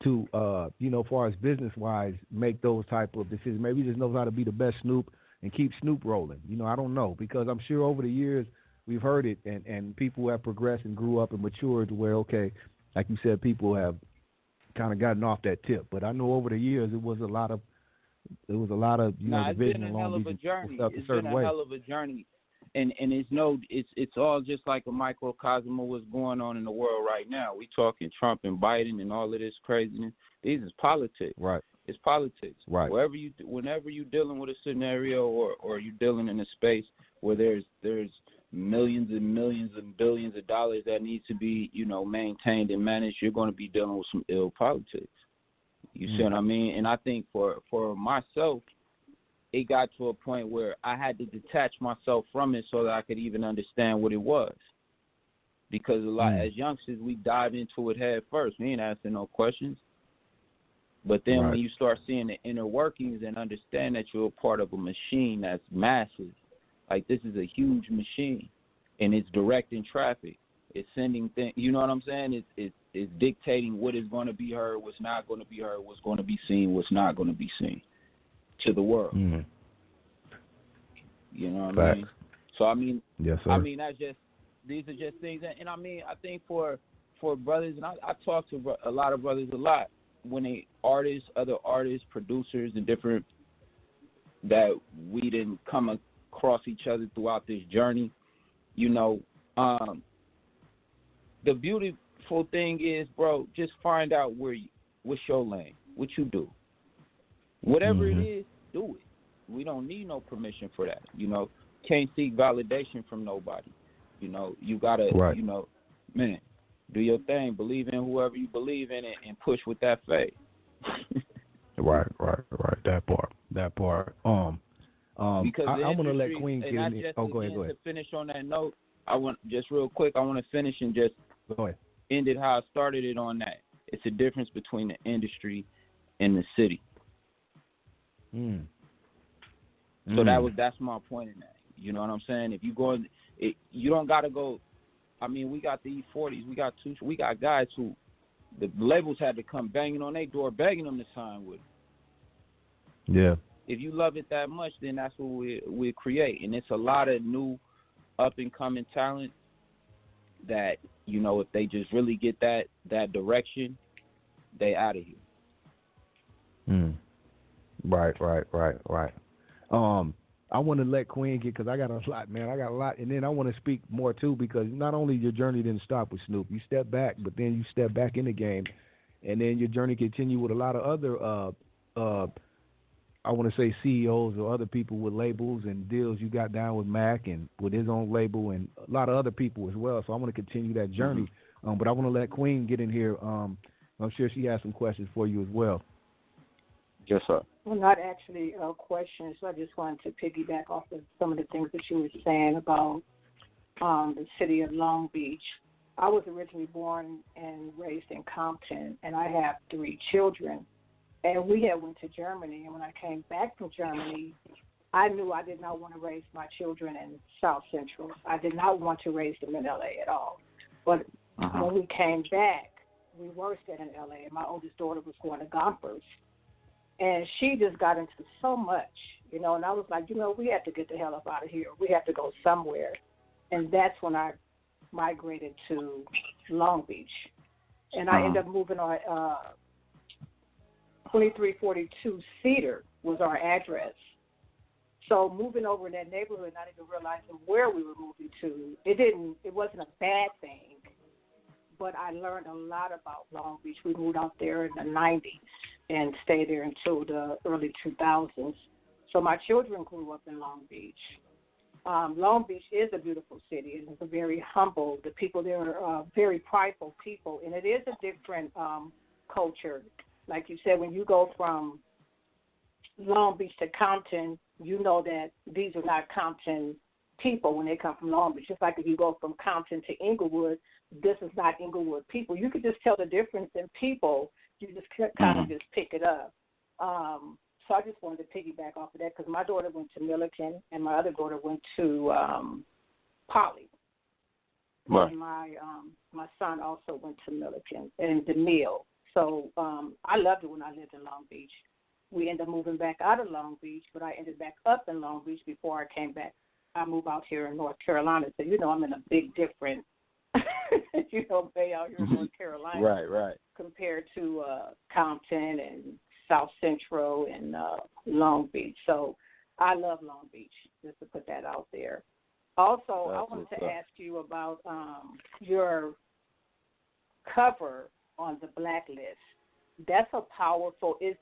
to, as far as business-wise, make those type of decisions. Maybe he just knows how to be the best Snoop and keep Snoop rolling. I don't know, because I'm sure over the years we've heard it and people have progressed and grew up and matured to where, okay, like you said, people have kind of gotten off that tip. But I know over the years it was a lot of division along these stuff a certain way. It's been a hell of a journey. And it's all just like a microcosm of what's going on in the world right now. We talking Trump and Biden and all of this craziness. This is politics. Right. It's politics. Right. Whenever you're dealing with a scenario or you're dealing in a space where there's millions and millions and billions of dollars that needs to be, maintained and managed, you're going to be dealing with some ill politics. You see what I mean? And I think for myself, it got to a point where I had to detach myself from it so that I could even understand what it was. Because as youngsters, we dive into it head first. We ain't asking no questions. But then when you start seeing the inner workings and understand that you're a part of a machine that's massive, like this is a huge machine, and it's directing traffic. It's sending things, you know what I'm saying? It's dictating what is going to be heard, what's not going to be heard, what's going to be seen, what's not going to be seen to the world. Mm-hmm. You know what I mean? So, I mean, yes, sir. I mean, these are just things. And I mean, I think for brothers, and I talk to a lot of brothers a lot, when they other artists, producers, and different, that we didn't come across each other throughout this journey, the beautiful thing is, bro, just find out what's your lane, what you do. Whatever it is, do it. We don't need no permission for that. Can't seek validation from nobody. You gotta, man, do your thing. Believe in whoever you believe in it and push with that faith. Right. That part. Because I want to let Queen get in. Go ahead. To finish on that note, I want just real quick. I want to finish and just end it how I started it on that. It's a difference between the industry and the city. So that's my point in that. You know what I'm saying? If you go, you don't gotta go. I mean, we got the E40s, we got guys who the labels had to come banging on their door, begging them to sign with them. Yeah. If you love it that much, then that's what we create, and it's a lot of new up and coming talent that if they just really get that direction, they out of here. Right. I want to let Queen get, because I got a lot, man. I got a lot, and then I want to speak more too, because not only your journey didn't stop with Snoop, you step back, but then you step back in the game, and then your journey continued with a lot of other, I want to say CEOs or other people with labels and deals you got down with Mac and with his own label and a lot of other people as well. So I want to continue that journey. But I want to let Queen get in here. I'm sure she has some questions for you as well. Yes, sir. Well, not actually questions. I just wanted to piggyback off of some of the things that you were saying about the city of Long Beach. I was originally born and raised in Compton, and I have 3 children. And we had went to Germany, and when I came back from Germany, I knew I did not want to raise my children in South Central. I did not want to raise them in L.A. at all. But when we came back, we were staying in L.A., and my oldest daughter was going to Gompers. And she just got into so much, and I was like, we have to get the hell up out of here. We have to go somewhere. And that's when I migrated to Long Beach. And I ended up moving on 2342 Cedar was our address. So moving over in that neighborhood, not even realizing where we were moving to, it wasn't a bad thing, but I learned a lot about Long Beach. We moved out there in the 90s and stayed there until the early 2000s. So my children grew up in Long Beach. Long Beach is a beautiful city, and it's a very humble. The people there are very prideful people, and it is a different culture. Like you said, when you go from Long Beach to Compton, you know that these are not Compton people when they come from Long Beach. Just like if you go from Compton to Inglewood, this is not Inglewood people. You could just tell the difference in people. You just kind of just pick it up. So I just wanted to piggyback off of that because my daughter went to Milliken and my other daughter went to Poly. Right. And my son also went to Milliken and DeMille. So I loved it when I lived in Long Beach. We ended up moving back out of Long Beach, but I ended back up in Long Beach before I came back. I moved out here in North Carolina. So, I'm in a big different, bay out here in North Carolina. Right. Compared to Compton and South Central and Long Beach. So I love Long Beach, just to put that out there. Also, I wanted to ask you about your cover on the Blacklist. That's a powerful, it's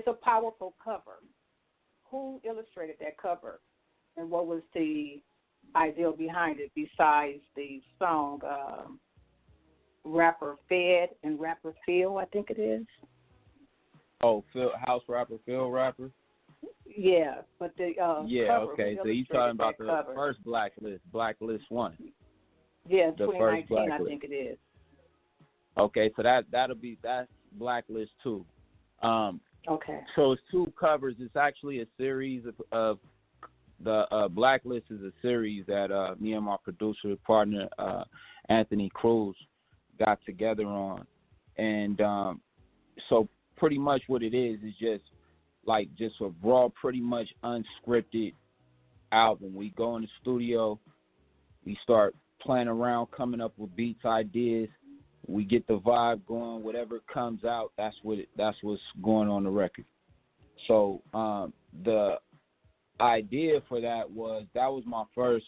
a powerful cover. Who illustrated that cover? And what was the ideal behind it besides the song Rapper Fed and Rapper Phil, I think it is? Oh, House Rapper, Phil Rapper? Yeah, but the cover, okay. So you're talking about the first Blacklist 1. Yeah, 2019, I think it is. Okay, so that's Blacklist 2. Okay. So it's 2 covers. It's actually a series of the Blacklist is a series that me and my producer partner Anthony Cruz got together on, and so pretty much what it is just a raw, pretty much unscripted album. We go in the studio, we start playing around, coming up with beats, ideas. We get the vibe going. Whatever comes out, that's what's going on the record. So the idea for that was my first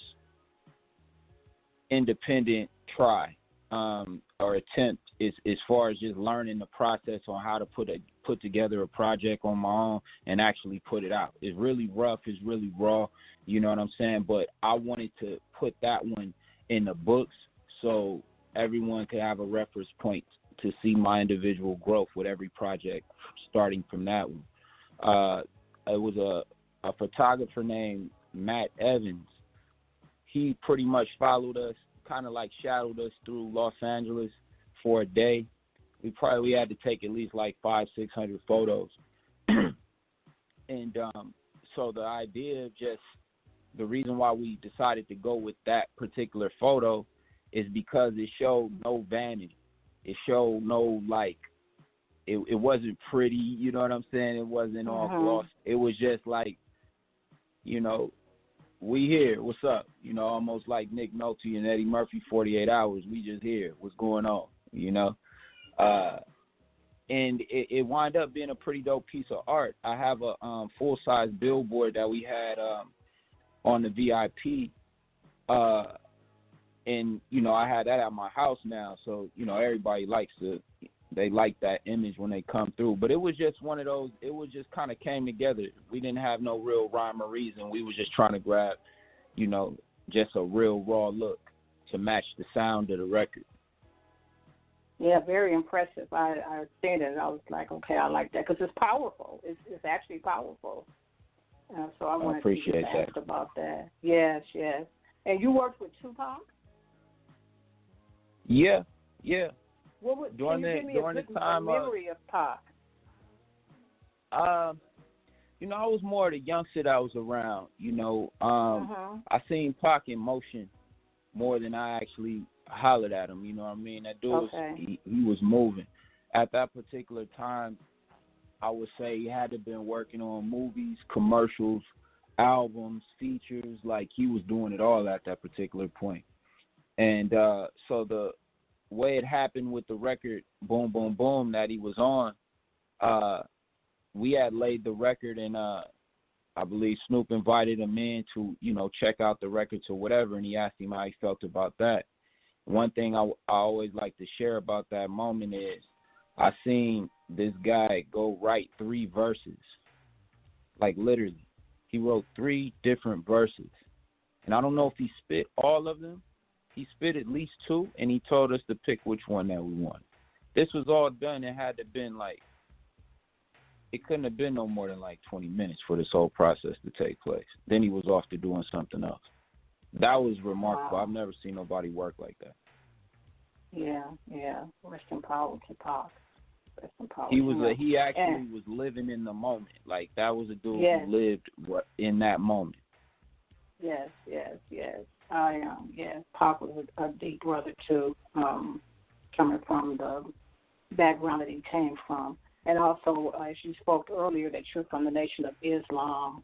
independent try or attempt as far as just learning the process on how to put together a project on my own and actually put it out. It's really rough. It's really raw. You know what I'm saying? But I wanted to put that one in the books so everyone could have a reference point to see my individual growth with every project starting from that one. It was a photographer named Matt Evans. He pretty much followed us, kind of like shadowed us through Los Angeles for a day. We had to take at least like 500-600 photos. And so the idea of the reason why we decided to go with that particular photo is because it showed no vanity. It showed no, it wasn't pretty, you know what I'm saying? It wasn't all gloss. It was just like, we here, what's up? Almost like Nick Nolte and Eddie Murphy, 48 Hours. We just here, what's going on, And it wound up being a pretty dope piece of art. I have a full-size billboard that we had on the VIP, and, I had that at my house now, so, everybody they like that image when they come through. But it was just one of those, it was just kind of came together. We didn't have no real rhyme or reason. We was just trying to grab, just a real raw look. to match the sound of the record. Yeah, very impressive. I seen it. I was like, okay, I like that because it's powerful. It's actually powerful. So I wanted to just ask about that. Yes, yes. And you worked with Tupac? Yeah. Can you give me a good memory of Pac? You know, I was more the youngster that was around. You know, I seen Pac in motion more than I actually hollered at him. You know what I mean? That dude he was moving. At that particular time, I would say he had to been working on movies, commercials, albums, features. Like, he was doing it all at that particular point. And so the way it happened with the record, Boom, Boom, Boom, that he was on, we had laid the record, and I believe Snoop invited him in to, you know, check out the records or whatever, and he asked him how he felt about that. One thing I always like to share about that moment is I seen this guy go write 3 verses. Like, literally. He wrote 3 different verses. And I don't know if he spit all of them. He spit at least 2, and he told us to pick which one that we wanted. This was all done. It had to have been like, it couldn't have been no more than like 20 minutes for this whole process to take place. Then he was off to doing something else. That was remarkable. Wow. I've never seen nobody work like that. Yeah. Rest in power to Pac. Rest in power. He actually was living in the moment. Like, that was a dude who lived in that moment. Yes. Pac was a deep brother too, coming from the background that he came from. And also, as you spoke earlier, that you're from the Nation of Islam.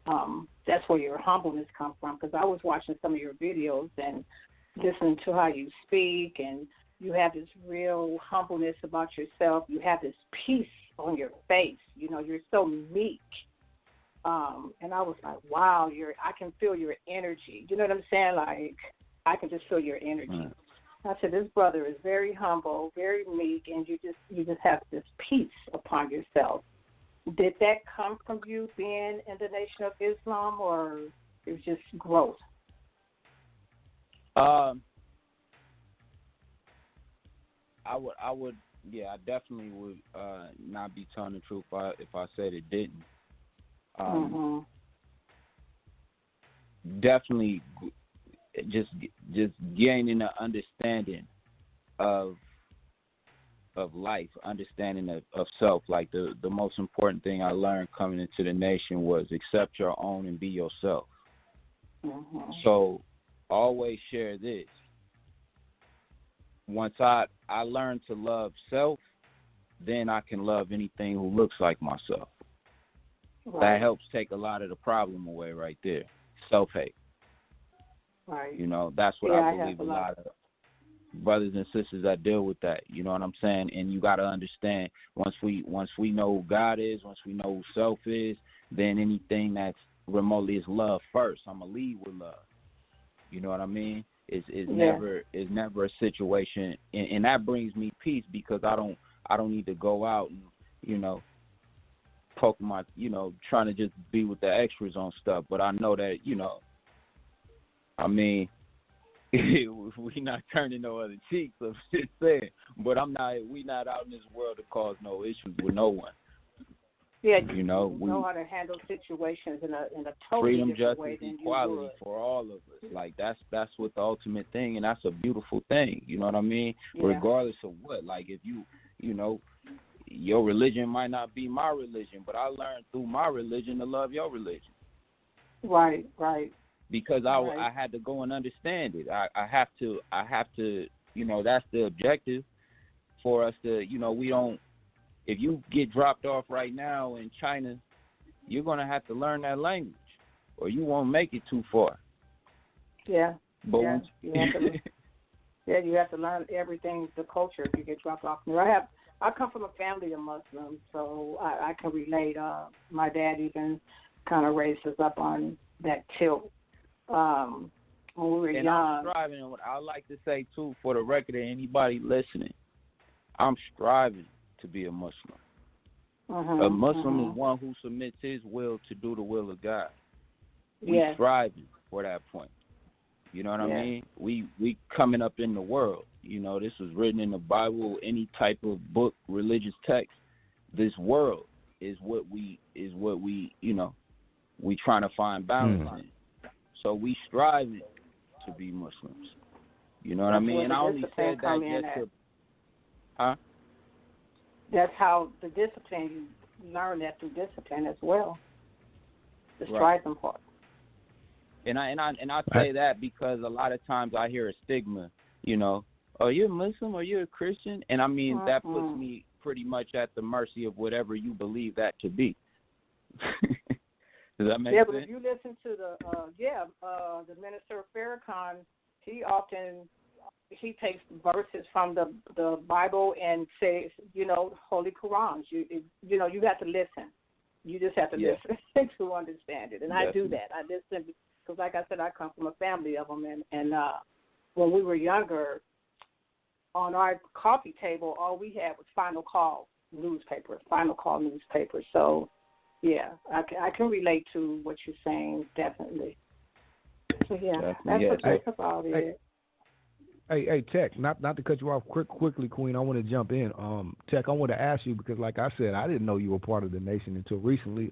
That's where your humbleness comes from. Because I was watching some of your videos and listening to how you speak, and you have this real humbleness about yourself. You have this peace on your face. You know, you're so meek. And I was like, wow, I can feel your energy. You know what I'm saying? Like, I can just feel your energy. Mm. I said, this brother is very humble, very meek, and you just have this peace upon yourself. Did that come from you being in the Nation of Islam, or it was just growth? I definitely would not be telling the truth if I said it didn't. Definitely, just gaining an understanding of life, understanding of self. Like, the most important thing I learned coming into the nation was accept your own and be yourself. So always share this. Once I learn to love self, then I can love anything who looks like myself. Right. That helps take a lot of the problem away right there. Self-hate. Right. You know, that's what I believe a lot of brothers and sisters that deal with that. You know what I'm saying? And you got to understand, once we know who God is, once we know who self is, then anything that's remotely is love first. I'm going to lead with love. You know what I mean? It's never a situation, and that brings me peace, because I don't need to go out and, you know, poke my, you know, trying to just be with the extras on stuff. But I know that, you know, I mean, we not turning no other cheeks, I'm just saying. But we not out in this world to cause no issues with no one. Yeah, you know how to handle situations in a totally freedom, different justice, way than equality you would. for all of us. Like, that's what the ultimate thing, and that's a beautiful thing. You know what I mean? Yeah. Regardless of what. Like, if you know, your religion might not be my religion, but I learned through my religion to love your religion. Right. Because I had to go and understand it. I have to, you know, that's the objective for us to, you know, we don't, if you get dropped off right now in China, you're going to have to learn that language, or you won't make it too far. Yeah. But you have to learn everything, the culture, if you get dropped off. I come from a family of Muslims, so I can relate. My dad even kind of raised us up on that tilt when we were young. I'm striving, and what I like to say, too, for the record of anybody listening, I'm striving to be a Muslim. A Muslim is one who submits his will to do the will of God. We're striving for that point. You know what I mean? We coming up in the world. You know, this was written in the Bible, any type of book, religious text. This world is what we you know, we trying to find balance in. So we striving to be Muslims. You know what I mean? And I only said that just to, That's how the discipline, you learn that through discipline as well. The striving part. And I say that because a lot of times I hear a stigma, you know, oh, you're a Muslim or you're a Christian? And I mean, that puts me pretty much at the mercy of whatever you believe that to be. Does that make sense? Yeah, but if you listen to the Minister Farrakhan, he takes verses from the Bible and says, you know, Holy Qurans. You know, you have to listen. You just have to listen to understand it. And I do that. I listen because, like I said, I come from a family of them. And when we were younger, on our coffee table, all we had was Final Call newspaper. So, yeah, I can relate to what you're saying, definitely. So, that's about it. Hey, Tech, not to cut you off quickly, Queen, I want to jump in. Tech, I want to ask you, because like I said, I didn't know you were part of the nation until recently.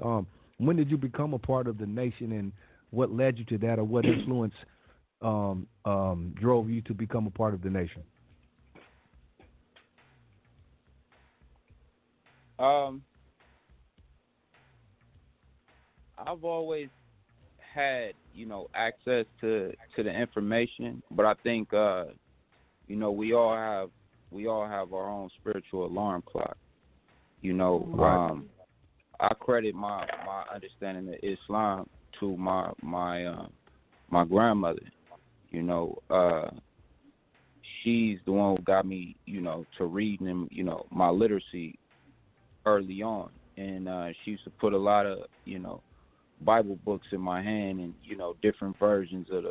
When did you become a part of the nation, and what led you to that, or what influence drove you to become a part of the nation? I've always had, you know, access to the information, but I think you know, we all have our own spiritual alarm clock. You know, I credit my understanding of Islam to my grandmother. You know, she's the one who got me, you know, to reading and, you know, my literacy early on, and she used to put a lot of, you know, Bible books in my hand, and, you know, different versions of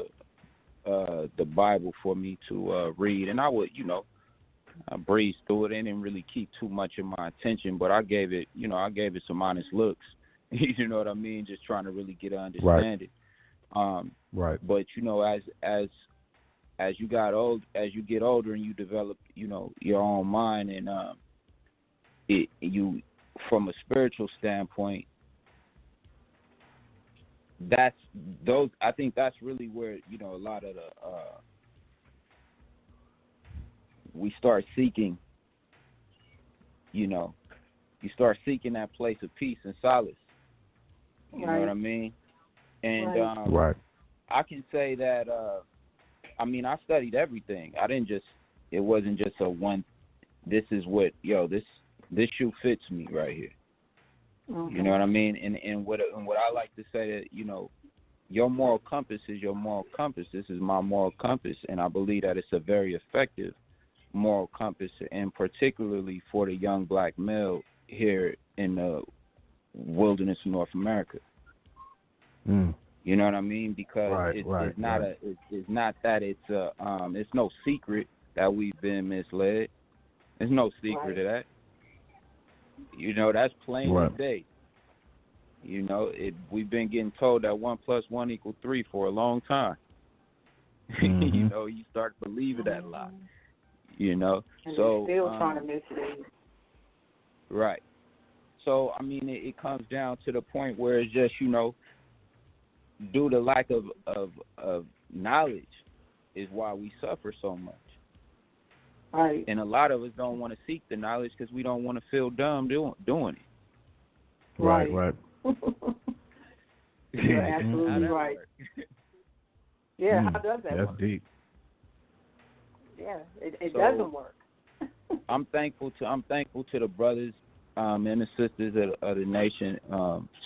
the Bible for me to read, and I would, you know, I breezed through it. It didn't really keep too much of my attention, but I gave it some honest looks. You know what I mean? Just trying to really get an understanding. But you know, as you get older and you develop, you know, your own mind, and you from a spiritual standpoint, I think that's really where, you know, a lot of the we start seeking, you know, you start seeking that place of peace and solace. You know what I mean? And I can say that I mean, I studied everything. It wasn't just a one, this is what, this shoe fits me right here. You know what I mean? And what I like to say, that, you know, your moral compass is your moral compass. This is my moral compass, and I believe that it's a very effective moral compass, and particularly for the young black male here in the wilderness of North America. You know what I mean? Because it's not that it's no secret that we've been misled. There's no secret to that. You know, that's plain as day. You know, we've been getting told that 1 + 1 = 3 for a long time. You know, you start believing that lie. You know, and so still trying to mislead. Right. So I mean, it comes down to the point where it's just, you know, due to lack of knowledge is why we suffer so much. Right. And a lot of us don't want to seek the knowledge because we don't want to feel dumb doing it. Right. You're absolutely right. Yeah, how does that work? That's deep. Yeah, it doesn't work. I'm thankful to the brothers and the sisters of the nation,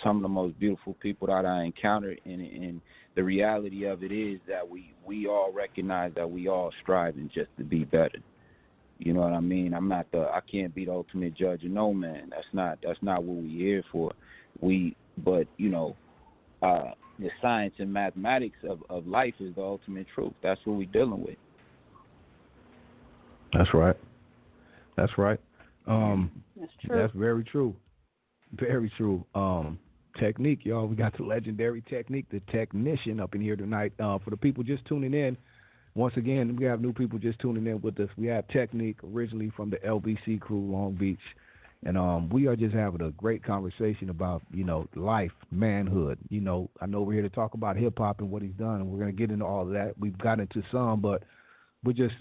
some of the most beautiful people that I encountered, and the reality of it is that we all recognize that we all striving just to be better. You know what I mean? I can't be the ultimate judge of no man. That's not what we're here for. But you know, the science and mathematics of life is the ultimate truth. That's what we're dealing with. That's right. That's true. That's very true. Very true. Technic, y'all. We got the legendary Technic, the technician, up in here tonight. For the people just tuning in, once again, we have new people just tuning in with us. We have Technic, originally from the LBC crew, Long Beach. And we are just having a great conversation about, life, manhood. I know we're here to talk about hip-hop and what he's done, and we're going to get into all of that. We've gotten into some, but we're just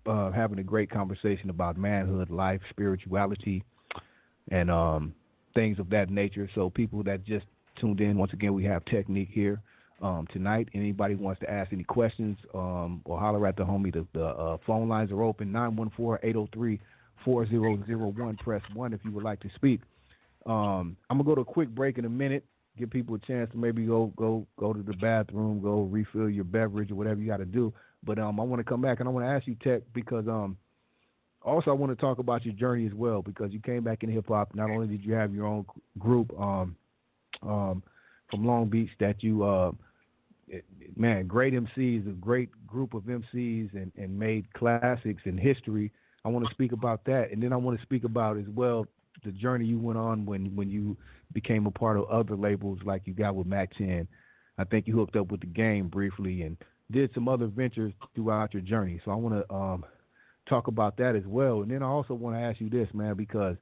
having a great conversation about manhood, life, spirituality, and things of that nature. So people that just tuned in, once again, we have Technic here tonight. Anybody wants to ask any questions or holler at the homie, the phone lines are open, 914-803-4001. Press 1 if you would like to speak. I'm going to go to a quick break in a minute, give people a chance to maybe go to the bathroom, go refill your beverage or whatever you got to do. But I want to come back and I want to ask you, Tech, because also I want to talk about your journey as well, because you came back in hip-hop. Not only did you have your own group from Long Beach that you, great MCs, a great group of MCs and made classics in history. I want to speak about that. And then I want to speak about as well the journey you went on when you became a part of other labels like you got with Mac 10. I think you hooked up with The Game briefly and did some other ventures throughout your journey. So I want to talk about that as well. And then I also want to ask you this, man, because,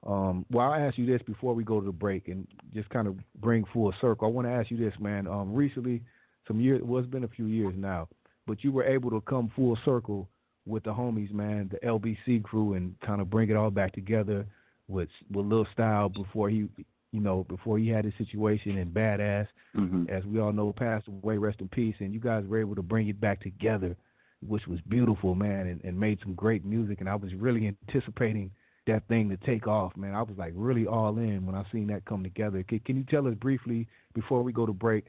I'll ask you this before we go to the break and just kind of bring full circle. I want to ask you this, man. Recently, it's been a few years now, but you were able to come full circle with the homies, man, the LBC crew, and kind of bring it all back together with Lil Style before he had his situation in Badass, as we all know, passed away, rest in peace, and you guys were able to bring it back together, which was beautiful, man, and made some great music, and I was really anticipating that thing to take off, man. I was like really all in when I seen that come together. Can you tell us briefly before we go to break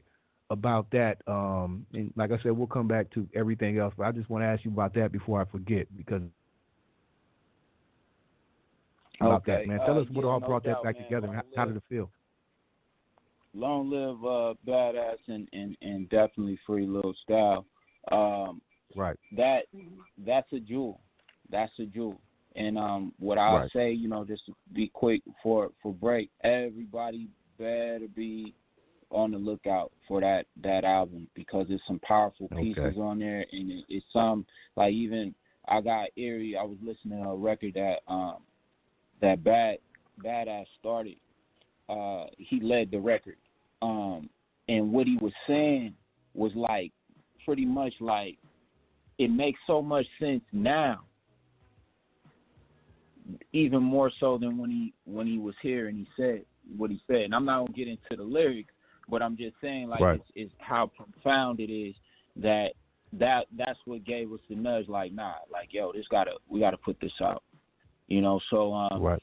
about that? And like I said, we'll come back to everything else, but I just want to ask you about that before I forget, because about that, man. Tell us what all brought that back together, and how did it feel? Long live Badass and definitely free Lil Style. Right. That's a jewel. That's a jewel. And what I'll say, just to be quick for break, everybody better be on the lookout for that album, because there's some powerful pieces on there, and it's some, like, even I got eerie. I was listening to a record that Badass started. He led the record, and what he was saying was like pretty much like it makes so much sense now, even more so than when he was here and he said what he said. And I'm not gonna get into the lyrics, but I'm just saying, like, it's how profound it is that's what gave us the nudge. Like, nah, like, yo, we gotta put this out, So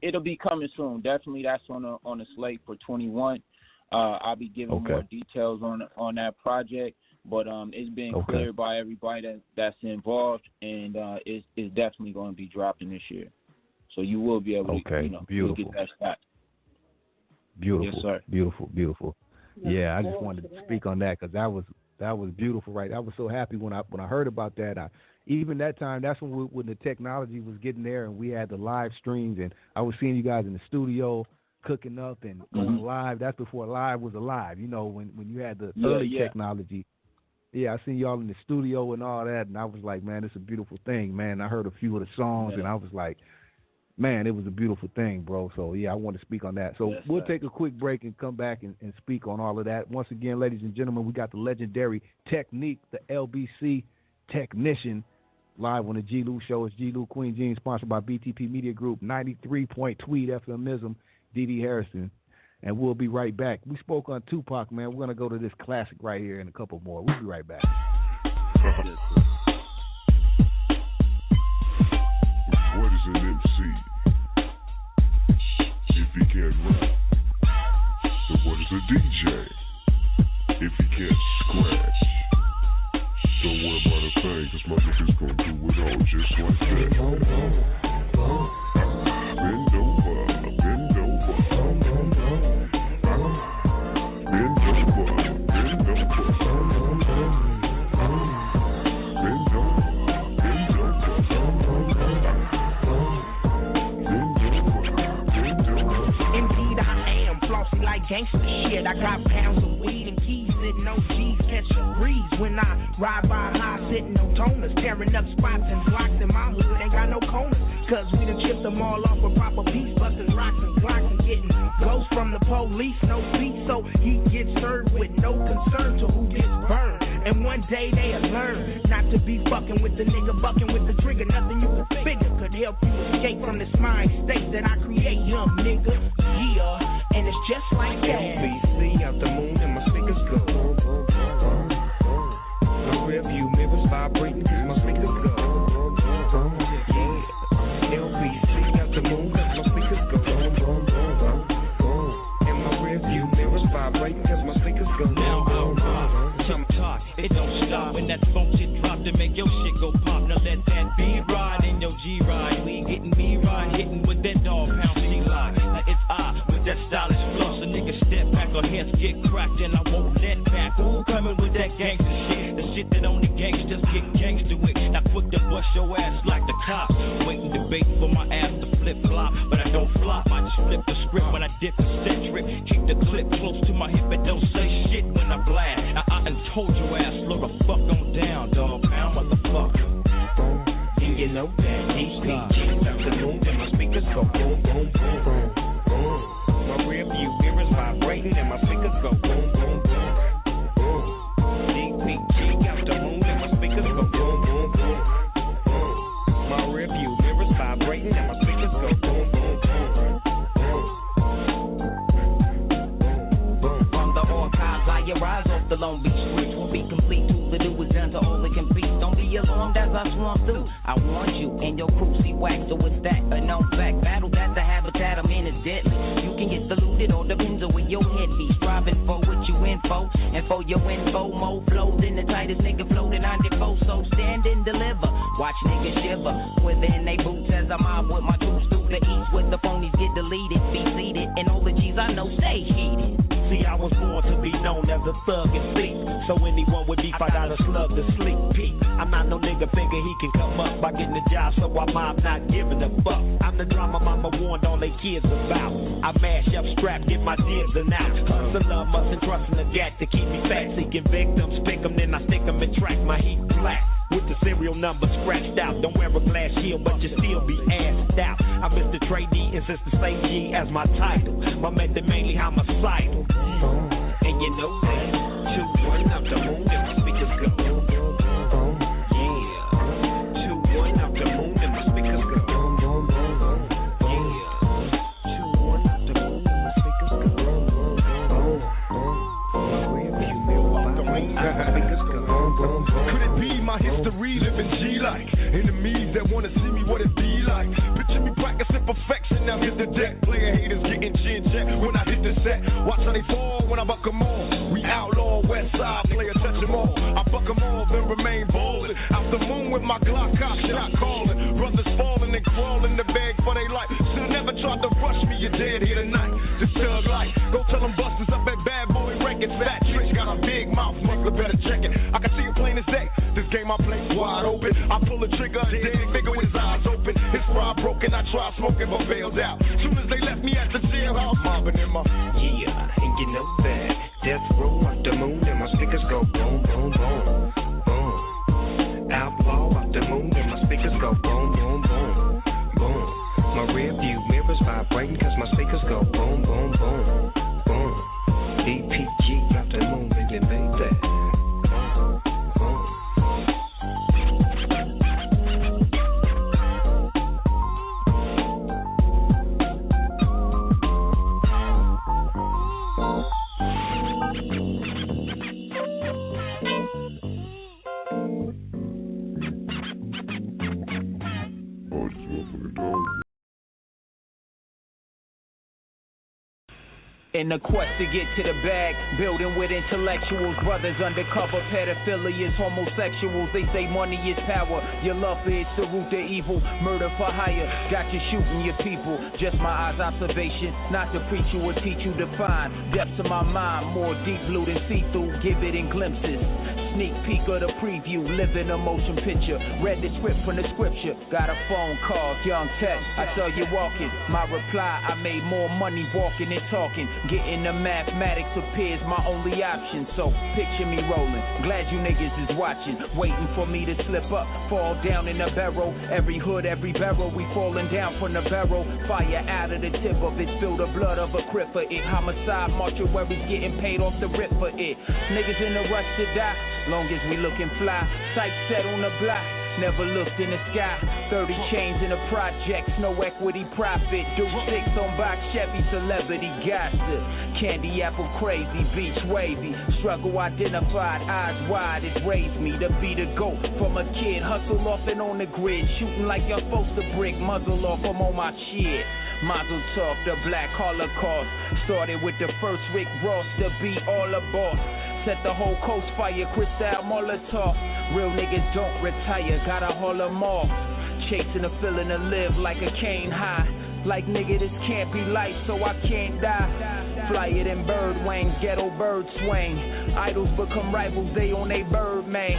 it'll be coming soon. Definitely, that's on the slate for 21. I'll be giving more details on that project, but it's been cleared by everybody that's involved, and it's definitely going to be dropping this year. So you will be able to, you'll get that shot. Beautiful. Yes, sir. Beautiful. Yeah, I just wanted to speak on that because that was beautiful, right? I was so happy when I heard about that. Even that time, that's when the technology was getting there, and we had the live streams, and I was seeing you guys in the studio cooking up and going live. That's before live was alive, when you had the early technology. Yeah, I seen y'all in the studio and all that, and I was like, man, it's a beautiful thing, man. I heard a few of the songs, and I was like, man, it was a beautiful thing, bro. So, yeah, I want to speak on that. So we'll take a quick break and come back and speak on all of that. Once again, ladies and gentlemen, we got the legendary Technic, the LBC technician, live on the G-Lew show. It's G-Lew Queen Jeans, sponsored by BTP Media Group, 93.tweet FMism, D.D. Harrison. And we'll be right back. We spoke on Tupac, man. We're going to go to this classic right here and a couple more. We'll be right back. What is an MC? If he can't rap. And what is a DJ? If he can't scratch. Don't worry about a thing, cause my niggas gon' do it all just like that. Bend over, bend over. Bend over, bend over. bossy like gangster shit. I got pounds of weed and keys sitting on G's, catch a breeze when I ride by high, sitting on toners, tearing up spots and blocks in my hood. Ain't got no corners, cause we done chipped them all off a proper piece, busting rocks and blocks and getting ghosts from the police. No beat, so he gets served with no concern to who gets burned. And one day they'll learn not to be fucking with the nigga, bucking with the trigger. Nothing you could figure could help you escape from this mind state that I create, young nigga. Yeah, and it's just like that. LBC out the moon and my speakers go. My rear view mirrors vibrating cause my speakers go. Yeah, LBC out the moon cause my speakers go. And my rear view mirrors vibrating cause my speakers go. Now TikTok, it don't stop when that funk shit drop to make your shit go pop. Now let that B ride in your G ride. We ain't getting me ride, hitting with that dog pound C-Lock. Now it's I with that stylish flow. So nigga step back or heads get cracked and I won't let back. Who coming with that gangster shit? The shit that only gangsters get gangster with. Now quick to bust your ass like the cops. Waiting to bait for my ass to flip flop, but I don't flop. I just flip the script when I dip the set trip. Keep the clip close to my hip and don't say shit when I blast. Now I done told your ass, slow the fuck on down, dog pound, motherfucker. And you know that these DJs out the moon and my speakers go boom, boom, boom, boom, boom. My rear view mirrors vibrating and my speakers go boom, boom, boom, boom. DPG out the moon and my speakers go boom, boom, boom, boom. My rear view mirrors vibrating and my speakers go boom, boom, boom, boom, boom. From the archives, I rise off the Long Beach streets. Won't be complete till the do is done to all that can be. Don't be alarmed as I swamp through. I warned you and your crew see wax, so it's that a known fact. Battle that's the habitat I'm in is deadly. You can get saluted or depends on where your head be. Striving for what you info, and for your info, more flows in the tightest nigga floating on default. So stand and deliver. Watch niggas shiver within they boots as I mob with my troops through the east. With the phonies get deleted, be seated, and all the G's I know stay heated. See, I was born to be known as a thug and thief, so anyone with beef, I got a slug to sleep. Peep, I'm not no nigga thinking he can come up by getting a job, so I'm not giving a fuck. I'm the drama mama warned all they kids about. I mash up, strap, get my dibs and out. Hustle love, mustn't trust in the gat to keep me fat. Seeking victims, pick them, then I stick them and track my heat flat. With the serial number scratched out. Don't wear a glass shield, but you still be assed out. I'm Mr. Trey D, and since the same G as my title, my method mainly homicidal. And you know that, 2-1 up the moon and my speakers go. Yeah, 2-1 up the moon and my speakers go. Yeah, 2-1 up the moon and my speakers go. My rear view mirror up the moon and my speakers go. Could it be my history living G-like? Enemies that wanna see me what it be like. Picture me practicing perfection, now hit the deck. Player haters getting chin check when I hit the set. Watch how they fall when I buck them all. We outlaw Westside, player touch them all. I buck them all, then remain ballin'. Out the moon with my Glock cock shot calling. Brothers falling and crawling to beg for their life. Should've never tried to rush me, you're dead here tonight. This thug life, go tell them busters up at Bad Boy Records. Fat Trick got a big mouth, must better check it. I can see it plain as day. This game I play wide open. I pull a trigger, a dead nigga with his eyes open. His pride broken, I tried smoking but bailed out. Soon as they left me at the jailhouse, mobbing in my yeah, and you know that. Death row up the moon and my speakers go boom, boom, boom, boom. Outlaw up the moon and my speakers go boom, boom, boom, boom. My rear view mirrors vibrating cause my speakers go boom, boom, boom, boom. DPG up the moon and you made that. In the quest to get to the bag, building with intellectuals, brothers undercover, pedophilias, homosexuals. They say money is power. Your love for it's the root of evil. Murder for hire, got you shooting your people. Just my eyes observation, not to preach you or teach you to find depths of my mind, more deep blue than see-through. Give it in glimpses. sneak peek of the preview, living a motion picture. Read the script from the scripture. Got a phone call, young tech, I saw you walking. My reply, I made more money walking than talking. Getting the mathematics appears my only option. So picture me rolling. Glad you niggas is watching. Waiting for me to slip up, fall down in a barrel. Every hood, every barrel, we falling down from the barrel. Fire out of the tip of it, spill the blood of a crip for it. Homicide, mortuaries getting paid off the rip for it. Niggas in a rush to die, long as we looking fly. Sight set on the block, never looked in the sky. 30 chains in the projects, no equity profit. Do 6 on box Chevy, celebrity gossip. Candy apple crazy, beach wavy. Struggle identified, eyes wide, it raised me to be the GOAT. From a kid, hustle off and on the grid. Shooting like you're supposed to brick, muzzle off, I'm on my shit. Mazel tov, the black holocaust. Started with the first Rick Ross to be all the boss. Set the whole coast fire, Cristal Molotov. Real niggas don't retire, gotta haul them off. Chasing a feeling to live like a cane high. Like nigga, this can't be life, so I can't die. Flyer than bird wings, ghetto bird swing. Idols become rivals, they on they bird man.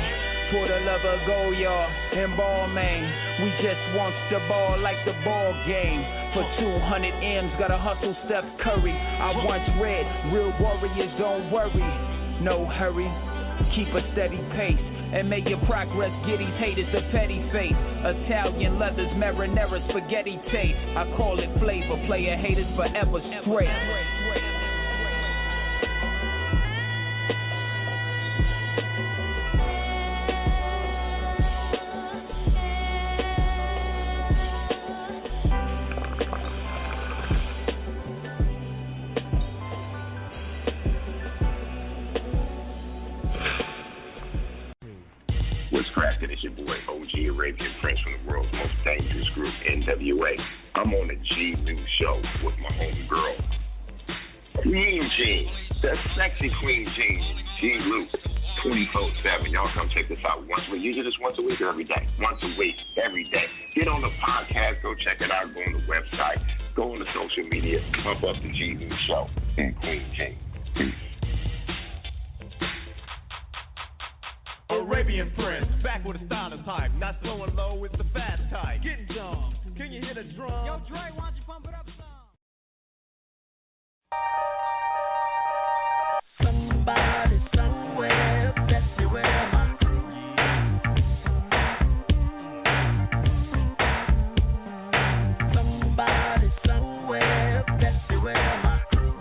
For the love of go, y'all, and ball man. We just want the ball like the ball game. For 200 M's, gotta hustle Steph Curry. I once read, real warriors don't worry. No hurry, keep a steady pace. And make your progress get these haters a petty face. Italian leathers, marinara, spaghetti taste. I call it flavor, player haters forever straight. What's cracking? It's your boy OG Arabian Prince from the world's most dangerous group, NWA. I'm on the G-Lew show with my homegirl, Queen Jean, the sexy Queen Jean, G-Lew, 24/7. Y'all come check this out once a week. You do this once a week or every day? Once a week, every day. Get on the podcast, go check it out, go on the website, go on the social media, pump up the G-Lew show and Queen Jean. Peace. Arabian Prince, back with a style of type. Not slow and low, it's the fast type. Getting dumb. Can you hear the drum? Yo, Dre, why don't you pump it up some? Somebody somewhere, that's where my crew. Somebody somewhere, that's where my crew.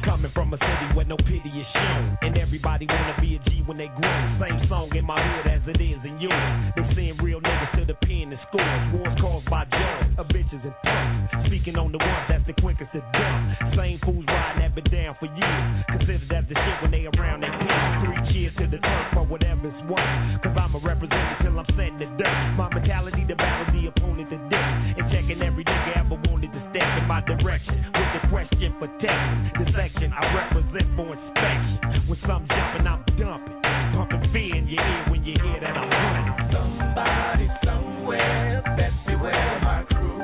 Coming from a city where no pity is shown, and everybody wanna be a G when they grow. Same song in my hood as it is in yours. They send real niggas to the pen and scores. Wars caused by drugs, of bitches and punks. Speaking on the ones that's the quickest to dump. Same fools riding that been down for years. Consider that the shit when they around that pin. 3 cheers to the turf for whatever's worth. Cause I'm a representative till I'm setting the dirt. My mentality to battle the opponent to death. And checking every nigga ever wanted to step in my direction. With the question for testing. The section I represent for inspection. When some jumping, I'm dumping. Pumping fear in your ear when you hear that I'm running. Somebody somewhere, that's where my crew.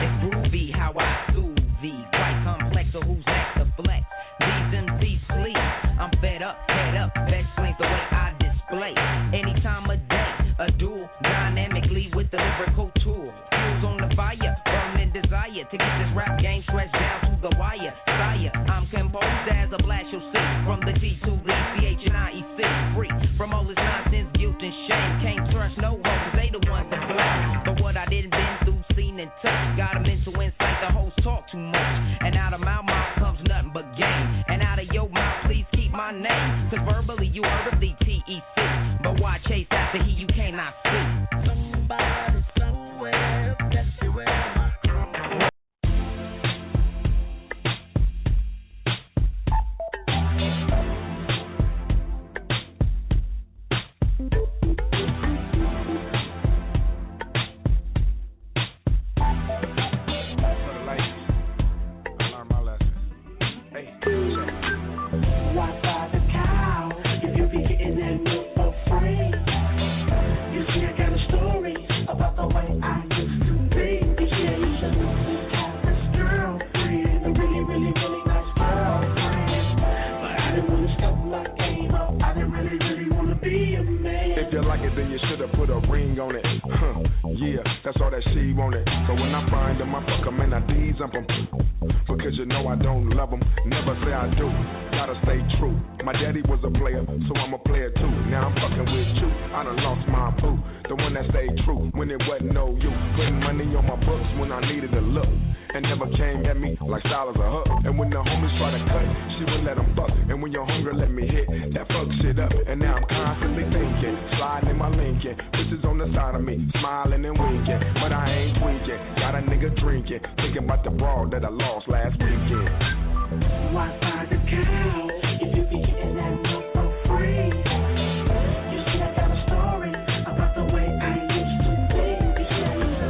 It's groovy how I soothe thee. Quite complex, so who's next to flex? These MCs sleep. I'm fed up, best explains the way I display. Any time of day, a duel, dynamically with the lyrical tool. Fuels on the fire, burning desire to get this rap game stretched down to the wire. Sire, I'm composed as a blast you'll see. From the T to the CH and IEC. Free from all this nonsense, guilt and shame. Can't trust no hoes, they the ones to blame. But what I didn't been through, seen and touched. Got a mental insight, the hoes talk too much. And out of my mouth comes nothing but game. And out of your mouth, please keep my name. Cause verbally you heard of the TEC. But why chase after he you cannot see? Somebody somewhere, that's where my crew. like it, then you should've put a ring on it. Yeah, that's all that she wanted. So when I find them, I fuck them and I D-zump them. Because you know I don't love them, never say I do. Gotta stay true. My daddy was a player, so I'm a player too. Now I'm fucking with you. I done lost my poo. The one that stayed true when it wasn't no you. Putting money on my books when I needed a look. And never came at me like style is a hook. And when the homies try to cut, she would let them fuck. And when your hunger let me hit, that fuck shit up. And now I'm constantly thinking, sliding in my Lincoln. Bitches on the side of me, smiling and winking. But I ain't tweaking, got a nigga drinking. Thinking about the broad that I lost last weekend. Why buy the cow if you be getting that milk for free? You see, I got a story about the way I used to be. You see, I used to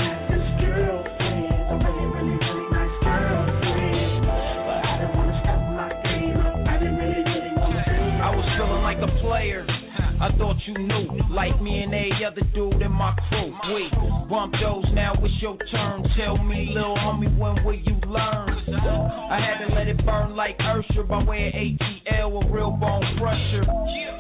have this girlfriend, a really nice girlfriend. But I didn't want to step my game up. I didn't really want to be. I was feeling like a player. I thought you knew, like me and every other dude in my crew. We bump those, now it's your turn. Tell me, little homie, when will you learn? I had to let it burn like Ursher by way of ATL, a real bone crusher.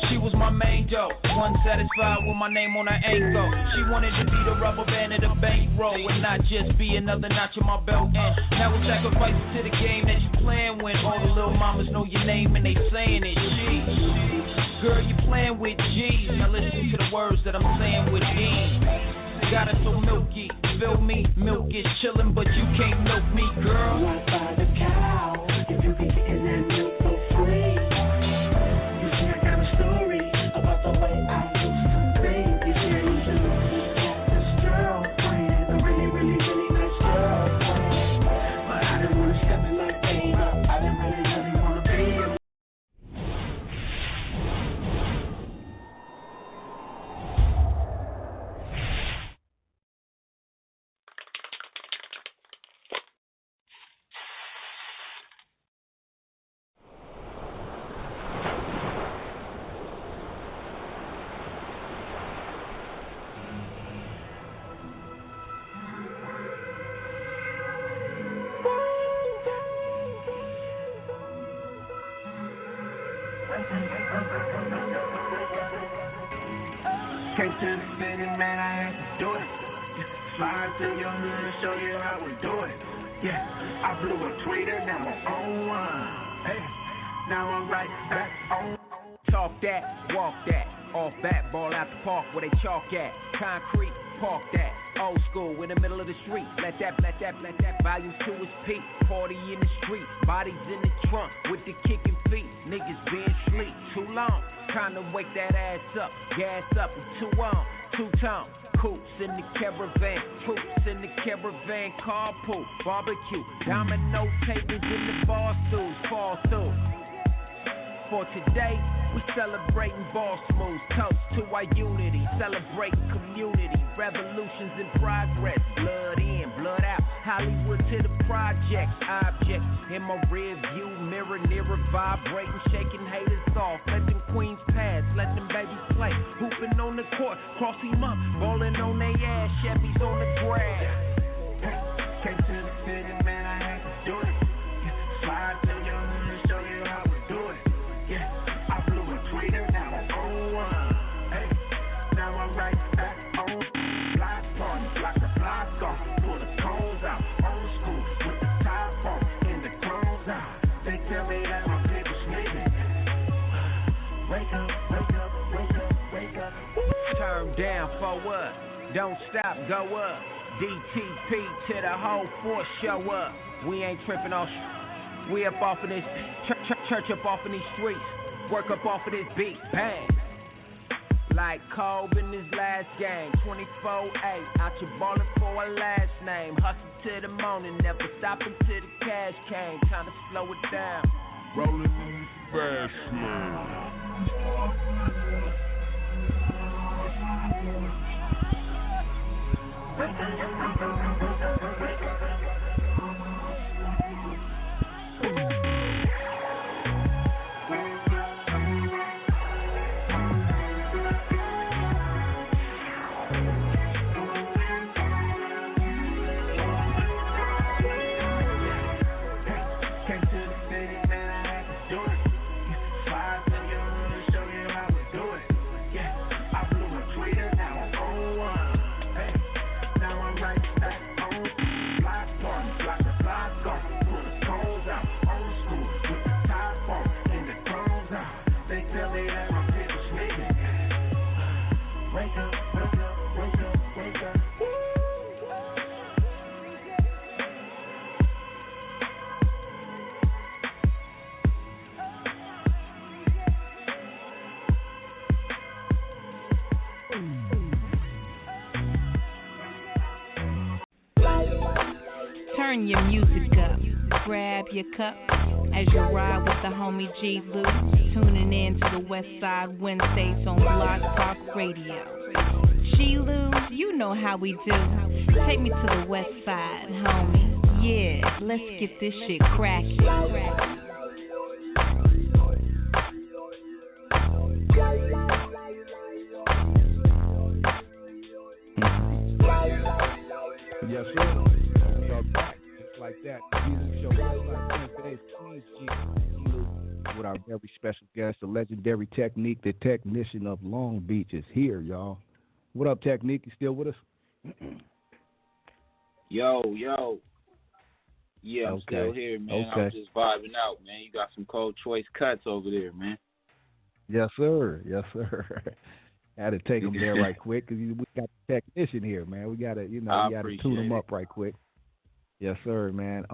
She was my main dope, one satisfied with my name on her ankle. She wanted to be the rubber band of the bankroll and not just be another notch in my belt. And now we're sacrificing to the game that you playing when all the little mamas know your name and they saying it. Jeez, girl, you playing with G's. Now listen to the words that I'm saying with D's. Got it so milky, feel me? Milk is chillin', but you can't milk me, girl. Why buy the cow if you be getting that milk for free? You see, I got a story about the way I used to be. You see, I used to have this girlfriend, a really nice girlfriend. But I didn't want to step in my game up. I didn't really want to be. Came to the city, man, I had to do it. Slide to your hood and show you how we do it. Yeah, I blew a tweeter, now I'm on one. Hey, now I'm right back on. Talk that, walk that, off bat, ball out the park where they chalk at. Concrete, park that, old school in the middle of the street. Let that volume to its peak. Party in the street, bodies in the trunk with the kicking feet. Niggas being sleep too long. Trying to wake that ass up, gas up with 2-tone. Coops in the caravan, troops in the caravan, carpool, barbecue, domino tables in the bar stools, fall through. For today, we celebrating boss moves, toast to our unity, celebrating community, revolutions in progress, blood in, blood out, Hollywood to the projects, objects in my rear view mirror, nearer vibrating, shaking haters off, let them queens pass, let them babies play, hooping on the court, cross him up, balling on they ass, Chevys on the grass. Came to the city, man, I had to do it. Slide to your hood and show you how we do it. Yeah, I blew a tweeter, now I'm on one. Hey, now I'm right back on. Block party, block the block off, pull the cones out. Old school with the top off and the chromes out. They tell me that my people sleeping. Wake up, wake up, wake up, wake up. Turn down for what? Don't stop, go up. DTP to the whole force show up. We ain't tripping off. We up off of this church up off of these streets. Work up off of this beat, bang. Like Kobe in his last game, 24-8. Out your ballin' for a last name. Hustle to the morning, never stop until the cash came. Time to slow it down. Rolling in fast lane. Came to the city, man, I had to do it. Slide to your Turn your music up, grab your cup as you ride with the homie G-Lew. Tuning in to the Westside Wednesdays on Blog Talk Radio. G-Lew, you know how we do. Take me to the Westside, homie. Yeah, let's get this shit cracking. Yes, sir. We are back just like that. G-Lew Show Wednesdays, Queens G-Lew with our very special guest, the legendary Technic, the technician of Long Beach, is here, y'all. What up, Technic? You still with us? Yo. Yeah, I'm still here, man. Okay. I'm just vibing out, man. You got some cold choice cuts over there, man. Yes, sir. Had to take them there right quick because we got the technician here, man. We got to, we got to tune them up right quick. Yes, sir, man.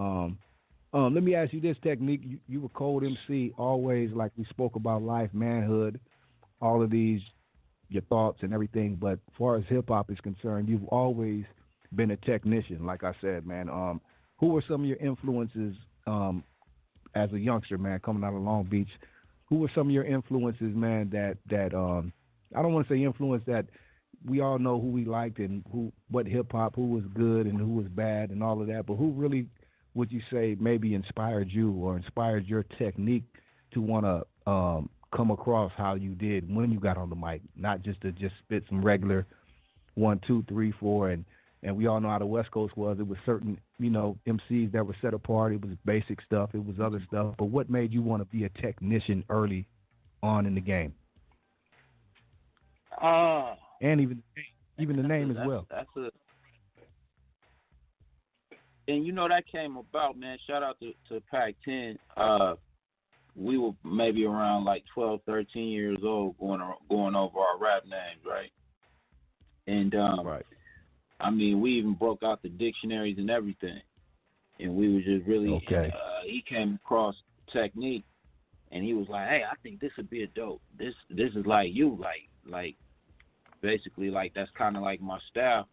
Let me ask you this, Technic. You were cold MC, always like we spoke about life, manhood, all of these, your thoughts and everything. But as far as hip hop is concerned, you've always been a technician, like I said, man. Who were some of your influences as a youngster, man, coming out of Long Beach? Who were some of your influences, man, that I don't want to say influence that we all know who we liked and what hip hop, who was good and who was bad and all of that, but who really would you say maybe inspired you or inspired your technique to want to come across how you did when you got on the mic, not just to just spit some regular 1, 2, 3, 4, and we all know how the West Coast was. It was certain, MCs that were set apart. It was basic stuff. It was other stuff. But what made you want to be a technician early on in the game? And even the name as well. And that came about, man. Shout out to Pac-10. We were maybe around like 12, 13 years old going over our rap names, right? And right. I mean, we even broke out the dictionaries and everything, and we was just really. Okay. He came across Technique, and he was like, "Hey, I think this would be a dope. This is like you, like basically like that's kind of like my style."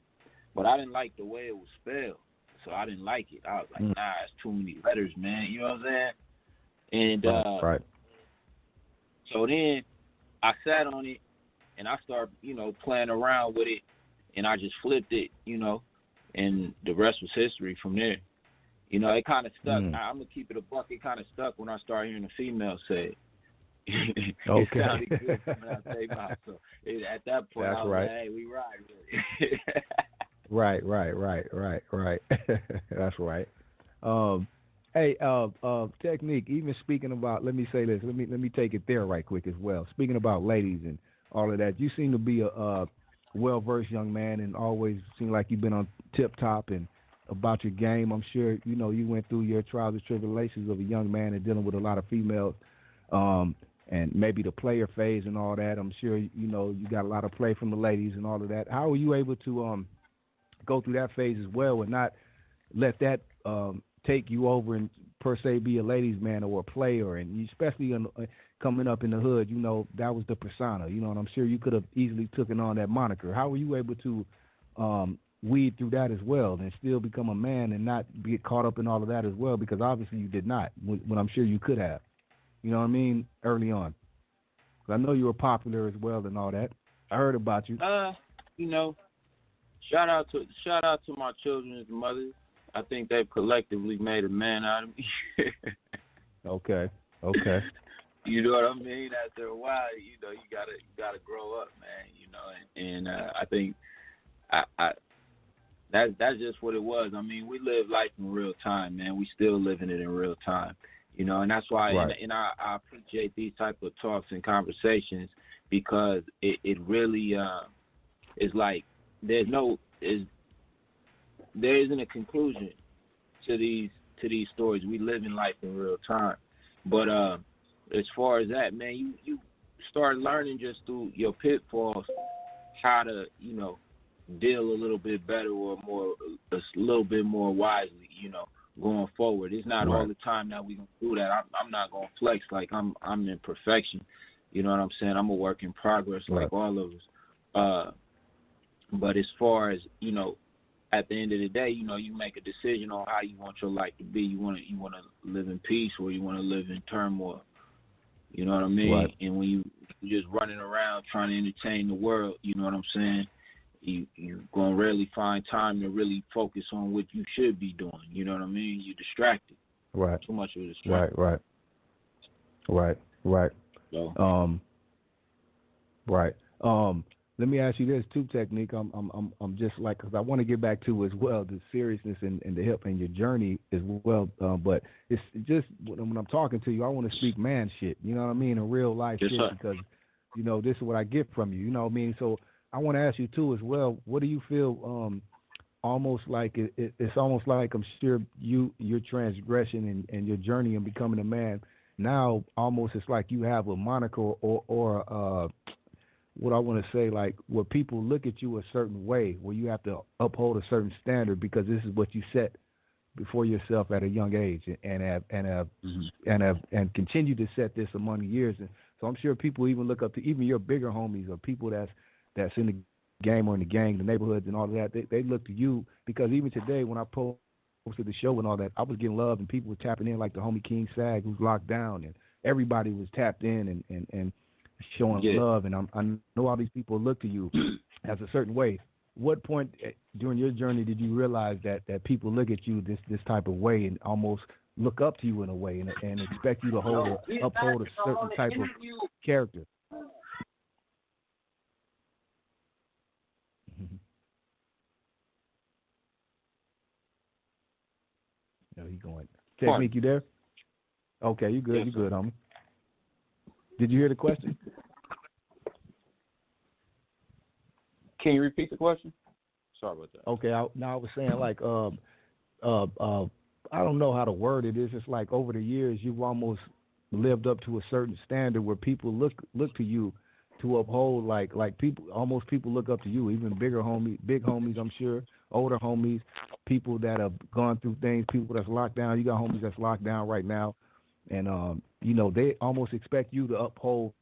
But I didn't like the way it was spelled, so I didn't like it. I was like, "Nah, it's too many letters, man." You know what I'm saying? And right. So then I sat on it, and I started, playing around with it. And I just flipped it, and the rest was history from there. It kind of stuck. I'm going to keep it a buck. It kind of stuck when I started hearing the female say it. It sounded good coming out their mouth. So at that point, That's I was right. like, hey, we ride with it. Right. That's right. Technique, even speaking about, let me say this. Let me take it there right quick as well. Speaking about ladies and all of that, you seem to be a well-versed young man and always seem like you've been on tip-top and about your game. I'm sure, you went through your trials and tribulations of a young man and dealing with a lot of females and maybe the player phase and all that. I'm sure, you got a lot of play from the ladies and all of that. How were you able to go through that phase as well and not let that take you over and per se be a ladies' man or a player, and especially coming up in the hood, that was the persona, and I'm sure you could have easily taken on that moniker. How were you able to weed through that as well and still become a man and not get caught up in all of that as well? Because obviously you did not, when I'm sure you could have, early on. 'Cause I know you were popular as well and all that. I heard about you. Shout out to my children's mothers. I think they've collectively made a man out of me. Okay. You know what I mean? After a while, you gotta grow up, man. And I think that's just what it was. I mean, we live life in real time, man. We still living it in real time, and that's why. Right. And I appreciate these type of talks and conversations because it really is like there isn't a conclusion to these stories. We live in life in real time, but as far as that, man, you start learning just through your pitfalls how to deal a little bit better or a little bit more wisely, going forward. It's not all the time that we gonna do that. I'm not gonna flex like I'm in perfection. You know what I'm saying? I'm a work in progress like all of us. But as far as, at the end of the day, you make a decision on how you want your life to be. You want to live in peace, or you want to live in turmoil. You know what I mean? Right. And when you just running around trying to entertain the world, you know what I'm saying? You're going to rarely find time to really focus on what you should be doing. You know what I mean? You're distracted. Right. Too much of a distraction. Right. So. Right. Let me ask you this too, Technic. I'm just like, because I want to get back to as well the seriousness and the help and your journey as well. But it's just when I'm talking to you, I want to speak man shit. You know what I mean? A real life yes, shit, sir. because this is what I get from you. You know what I mean? So I want to ask you too as well. What do you feel? Almost like it's almost like I'm sure your transgression and your journey in becoming a man now almost it's like you have a moniker or what I want to say, like where people look at you a certain way, where you have to uphold a certain standard because this is what you set before yourself at a young age, and continue to set this among the years. And so I'm sure people even look up to even your bigger homies or people that's in the game or in the gang, the neighborhoods and all of that. They look to you because even today when I posted the show and all that, I was getting love and people were tapping in, like the homie King Sag who's locked down, and everybody was tapped in and showing love. And I know all these people look to you as a certain way. What point during your journey did you realize that people look at you this type of way and almost look up to you in a way and expect you to uphold a certain type of character? No, he going. Technic, you there? Okay, you good. Yes, you good, homie. Did you hear the question? Can you repeat the question? Sorry about that. Okay, I was saying like I don't know how to word it. It's just like over the years you've almost lived up to a certain standard where people look to you to uphold like people look up to you, even big homies, I'm sure, older homies, people that have gone through things, people that's locked down. You got homies that's locked down right now, and they almost expect you to uphold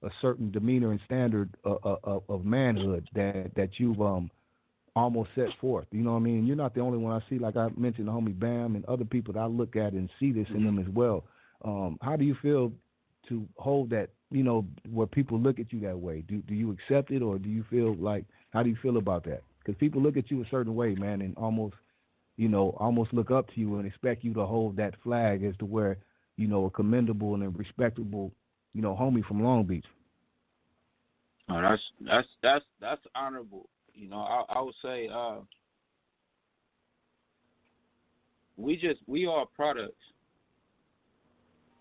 a certain demeanor and standard of manhood that you've almost set forth. You know what I mean? You're not the only one I see. Like I mentioned, the homie Bam and other people that I look at and see this in them as well. How do you feel to hold that, where people look at you that way? Do you accept it, or do you feel like, how do you feel about that? Because people look at you a certain way, man, and almost look up to you and expect you to hold that flag as to where, a commendable and a respectable, homie from Long Beach. Oh, that's honorable. I would say we are products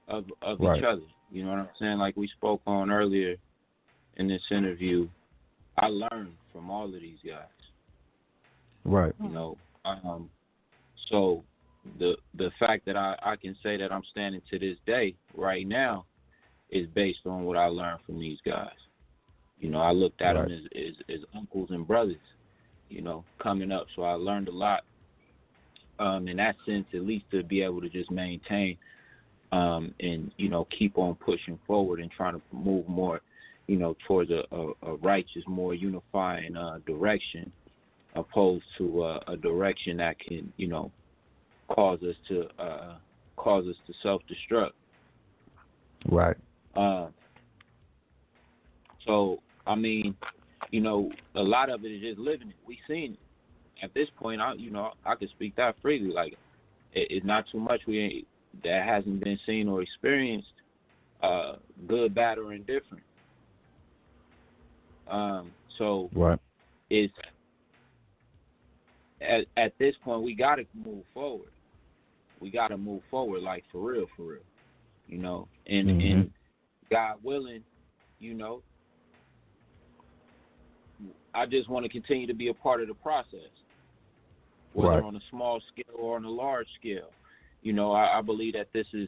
of right. each other. You know what I'm saying? Like we spoke on earlier in this interview, I learned from all of these guys. Right. So the fact that I can say that I'm standing to this day right now is based on what I learned from these guys. I looked at them as uncles and brothers, coming up. So I learned a lot in that sense, at least to be able to just maintain and, keep on pushing forward and trying to move more, towards a righteous, more unifying direction, opposed to a direction that can, cause us to self-destruct. Right. So, I mean, a lot of it is just living it. We seen it. At this point, I could speak that freely. Like, it's not too much that hasn't been seen or experienced, good, bad, or indifferent. So, right. It's at this point we got to move forward. We got to move forward, like for real, and God willing, I just want to continue to be a part of the process, whether on a small scale or on a large scale. I believe that this is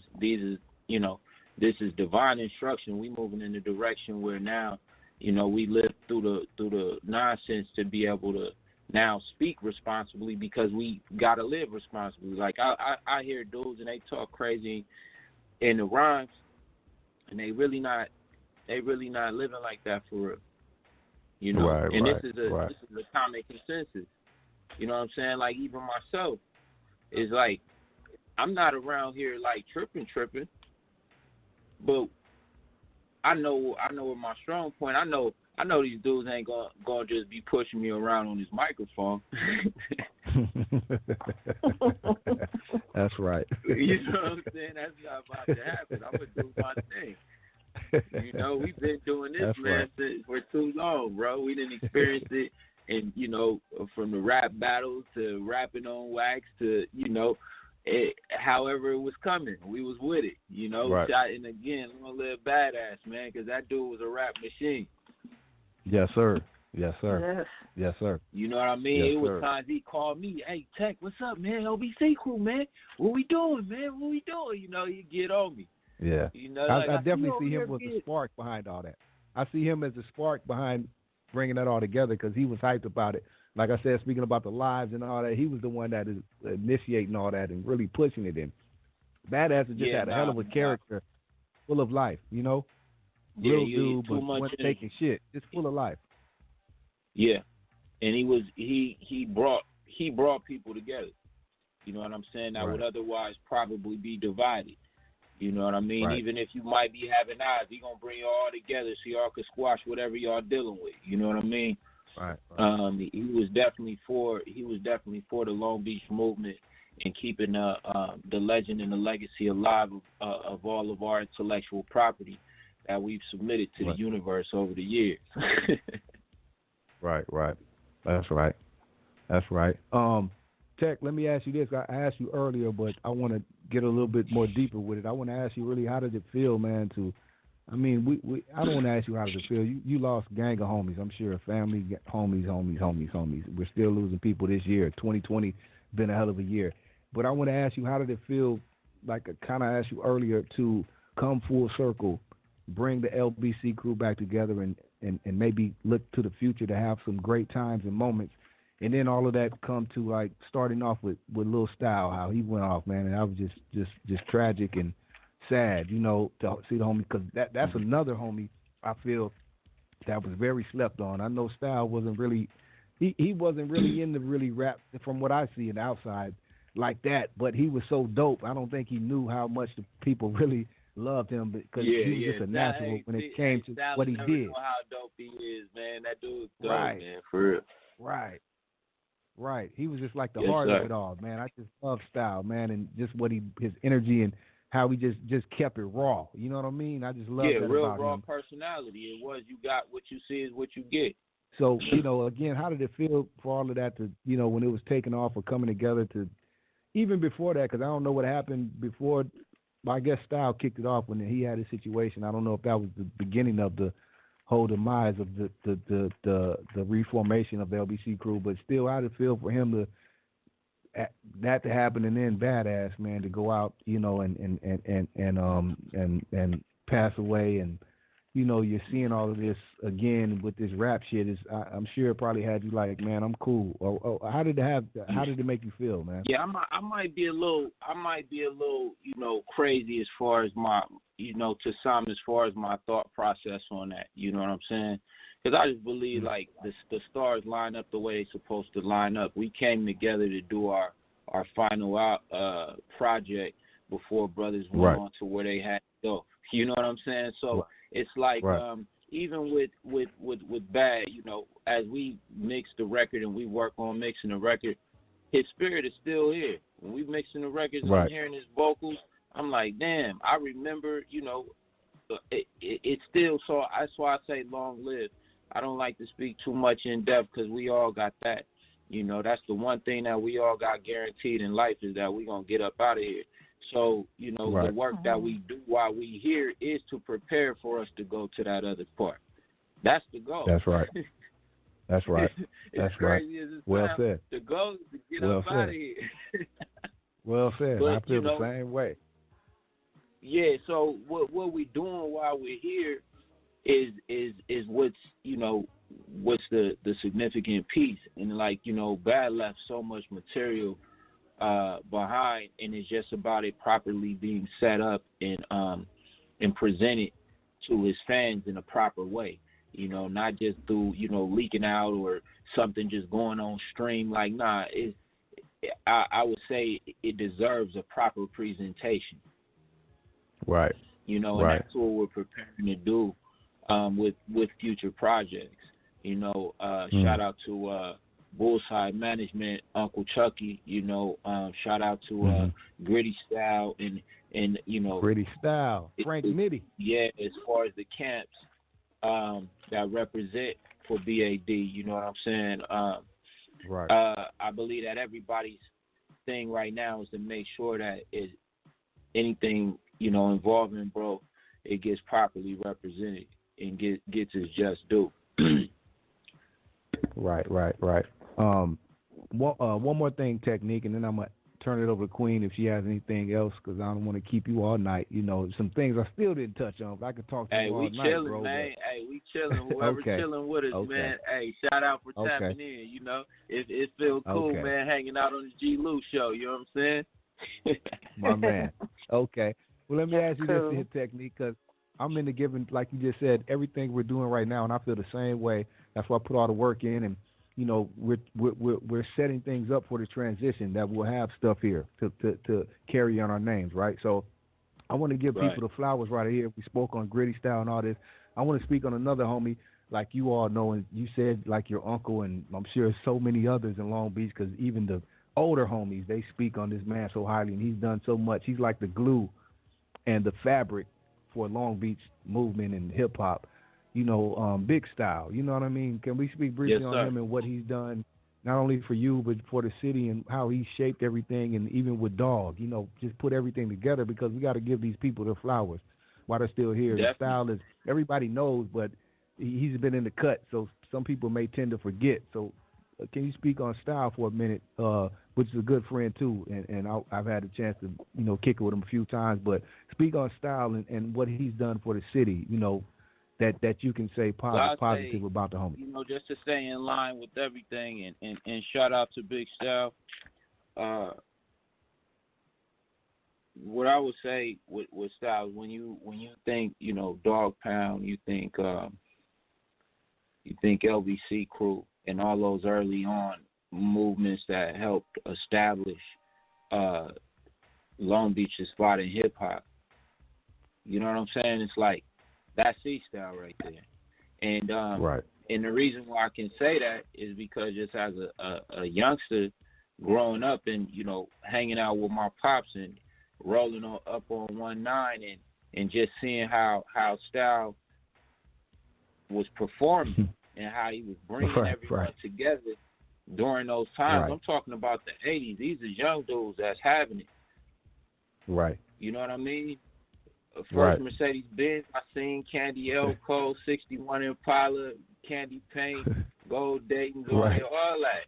divine instruction. We moving in the direction where now, we live through the nonsense to be able to now speak responsibly, because we got to live responsibly. Like I hear dudes and they talk crazy in the rhymes, and they really not living like that for real. You know, and right, this is a common consensus. You know what I'm saying? Like even myself is like I'm not around here like tripping, but I know with my strong point. I know these dudes ain't gonna just be pushing me around on this microphone. That's right. You know what I'm saying? That's not about to happen. I'm gonna do my thing. You know, we've been doing this, man, for too long, bro. We didn't experience it, and you know, from the rap battles to rapping on wax to however it was coming, we was with it. You know, and again, long live Badass, man, because that dude was a rap machine. Yes, sir. Yes, sir. Yes. Yes, sir. You know what I mean? Yes, it was times he called me, hey, Tech, what's up, man? LBC crew, man. What we doing, man? What we doing? You know, he'd get on me. Yeah. You know, I definitely see him as the spark behind all that. I see him as the spark behind bringing that all together because he was hyped about it. Like I said, speaking about the lives and all that, he was the one that is initiating all that and really pushing it in. Badass just had a hell of a character, full of life, you know? Little dude, but wasn't taking shit. Just full of life. Yeah. And he brought people together. You know what I'm saying? That would otherwise probably be divided. You know what I mean? Right. Even if you might be having odds, he gonna bring you all together so y'all can squash whatever y'all dealing with. You know what I mean? Right. He was definitely for the Long Beach movement and keeping the legend and the legacy alive of all of our intellectual property that we've submitted to the universe over the years. Right. That's right. Tech, let me ask you this. I asked you earlier, but I want to get a little bit more deeper with it. I want to ask you really, how did it feel, man, I don't want to ask you how did it feel. You lost a gang of homies. I'm sure family, homies. We're still losing people this year. 2020 been a hell of a year. But I want to ask you, how did it feel, like I kind of asked you earlier, to come full circle, bring the LBC crew back together and maybe look to the future to have some great times and moments. And then all of that come to like starting off with Lil Style, how he went off, man, and that was just tragic and sad, you know, to see the homie, because that's another homie I feel that was very slept on. I know Style wasn't really, he wasn't really into really rap from what I see in the outside like that, but he was so dope. I don't think he knew how much the people really loved him because he was just a natural when it came to what he did. Know how dope he is, man. That dude's dope, right, man, for real. Right. He was just like the heart of it all, man. I just love Style, man, and just his energy and how he just kept it raw. You know what I mean? I just love that real about raw him. Personality. It was you got what you see is what you get. So, you know, again, how did it feel for all of that to, you know, when it was taking off or coming together to, even before that, because I don't know what happened before. I guess Style kicked it off when he had his situation. I don't know if that was the beginning of the whole demise of the reformation of the LBC crew, but still, how did it feel for him to that to happen, and then Badass, man, to go out, you know, and pass away, and you know, you're seeing all of this again with this rap shit. I'm sure it probably had you like, man, I'm cool. Or how did it make you feel, man? Yeah, I might be a little, you know, crazy as far as my, you know, to some as far as my thought process on that. You know what I'm saying? Because I just believe like the stars line up the way they're supposed to line up. We came together to do our final project before brothers went on to where they had to go. You know what I'm saying? So it's like even with Bad, you know, as we mix the record and we work on mixing the record, his spirit is still here. When we mixing the records, I'm hearing his vocals. I'm like, damn, I remember, you know, it's still, so that's why I say long live. I don't like to speak too much in depth because we all got that. You know, that's the one thing that we all got guaranteed in life is that we're going to get up out of here. So, you know, the work that we do while we here is to prepare for us to go to that other part. That's the goal. That's right. That's right. That's right. Well said. The goal is to get up out of here. Well said. But, I feel the same way. Yeah, so what we doing while we're here is what's, you know, what's the significant piece. And like, you know, Bad left so much material behind, and it's just about it properly being set up and presented to his fans in a proper way. You know, not just through, you know, leaking out or something just going on stream. Like, nah, I would say it deserves a proper presentation. Right. You know, and that's what we're preparing to do with future projects. You know, shout out to Bullseye Management, Uncle Chucky. You know, shout out to Gritty Style and you know, Gritty Style, Frank Nitty. Yeah, as far as the camps that represent for BAD. You know what I'm saying? Right. I believe that everybody's thing right now is to make sure that anything, you know, involving bro, it gets properly represented and gets its just due. Right. One more thing, Technique, and then I'm gonna turn it over to Queen if she has anything else, because I don't want to keep you all night. You know, some things I still didn't touch on, but I could talk to you all night, bro. Hey, we chilling, man. Hey, we chilling. Whoever chilling with us, Okay. man. Hey, shout out for tapping in. You know, it feels cool, man, hanging out on the G-Lew show. You know what I'm saying? My man. Okay. Well, let me ask you this here, Technique, because I'm into giving, like you just said, everything we're doing right now, and I feel the same way. That's why I put all the work in, and you know, we're setting things up for the transition that we'll have stuff here to carry on our names, right? So I want to give people the flowers right here. We spoke on Gritty Style and all this. I want to speak on another homie, like you all know, and you said like your uncle, and I'm sure so many others in Long Beach, because even the older homies, they speak on this man so highly, and he's done so much. He's like the glue and the fabric for Long Beach movement and hip hop. You know, Big Style, you know what I mean? Can we speak briefly on him and what he's done, not only for you, but for the city, and how he shaped everything, and even with Dog, you know, just put everything together, because we got to give these people their flowers while they're still here. Definitely. The style is, everybody knows, but he's been in the cut, so some people may tend to forget. So can you speak on Style for a minute, which is a good friend too, and I've had a chance to, you know, kick it with him a few times, but speak on Style and what he's done for the city, you know, that you can say positive about the homie. You know, just to stay in line with everything, and shout out to Big Style. What I would say with Style, when you think, you know, Dog Pound, you think LBC crew and all those early on movements that helped establish Long Beach's spot in hip hop. You know what I'm saying? It's like, that's C-Style right there. And and the reason why I can say that is because just as a youngster growing up and, you know, hanging out with my pops and rolling up on 19 and just seeing how Style was performing and how he was bringing everyone together during those times. I'm talking about the 80s. These are young dudes that's having it. Right. You know what I mean? First Mercedes-Benz, I seen Candy Elko, 61 Impala, Candy Paint, Gold Dayton, all that.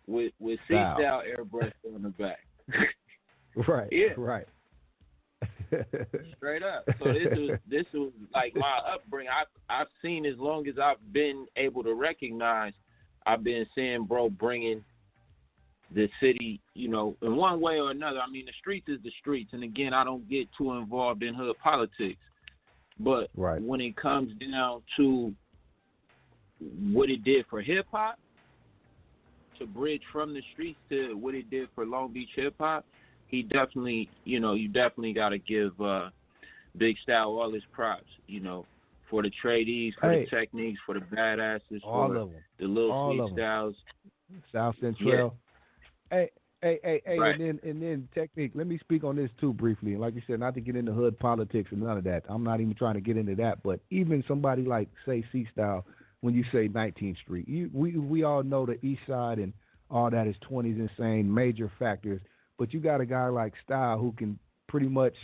With C-Style airbrushed on the back. Right. Straight up. So this was like my upbringing. I've seen, as long as I've been able to recognize, I've been seeing bro bringing the city, you know, in one way or another. I mean, the streets is the streets, and again, I don't get too involved in hood politics, but when it comes down to what it did for hip hop, to bridge from the streets to what it did for Long Beach hip hop, he definitely, you know, you definitely got to give Big Style all his props, you know, for the tradies, for the techniques, for the badasses, all for of them, the little all Styles, South Central. Hey, and then Technique. Let me speak on this too briefly. Like you said, not to get into hood politics and none of that. I'm not even trying to get into that. But even somebody like, say, C-Style, when you say 19th Street, we all know the East Side and all that is 20s insane, major factors. But you got a guy like Style who can pretty much,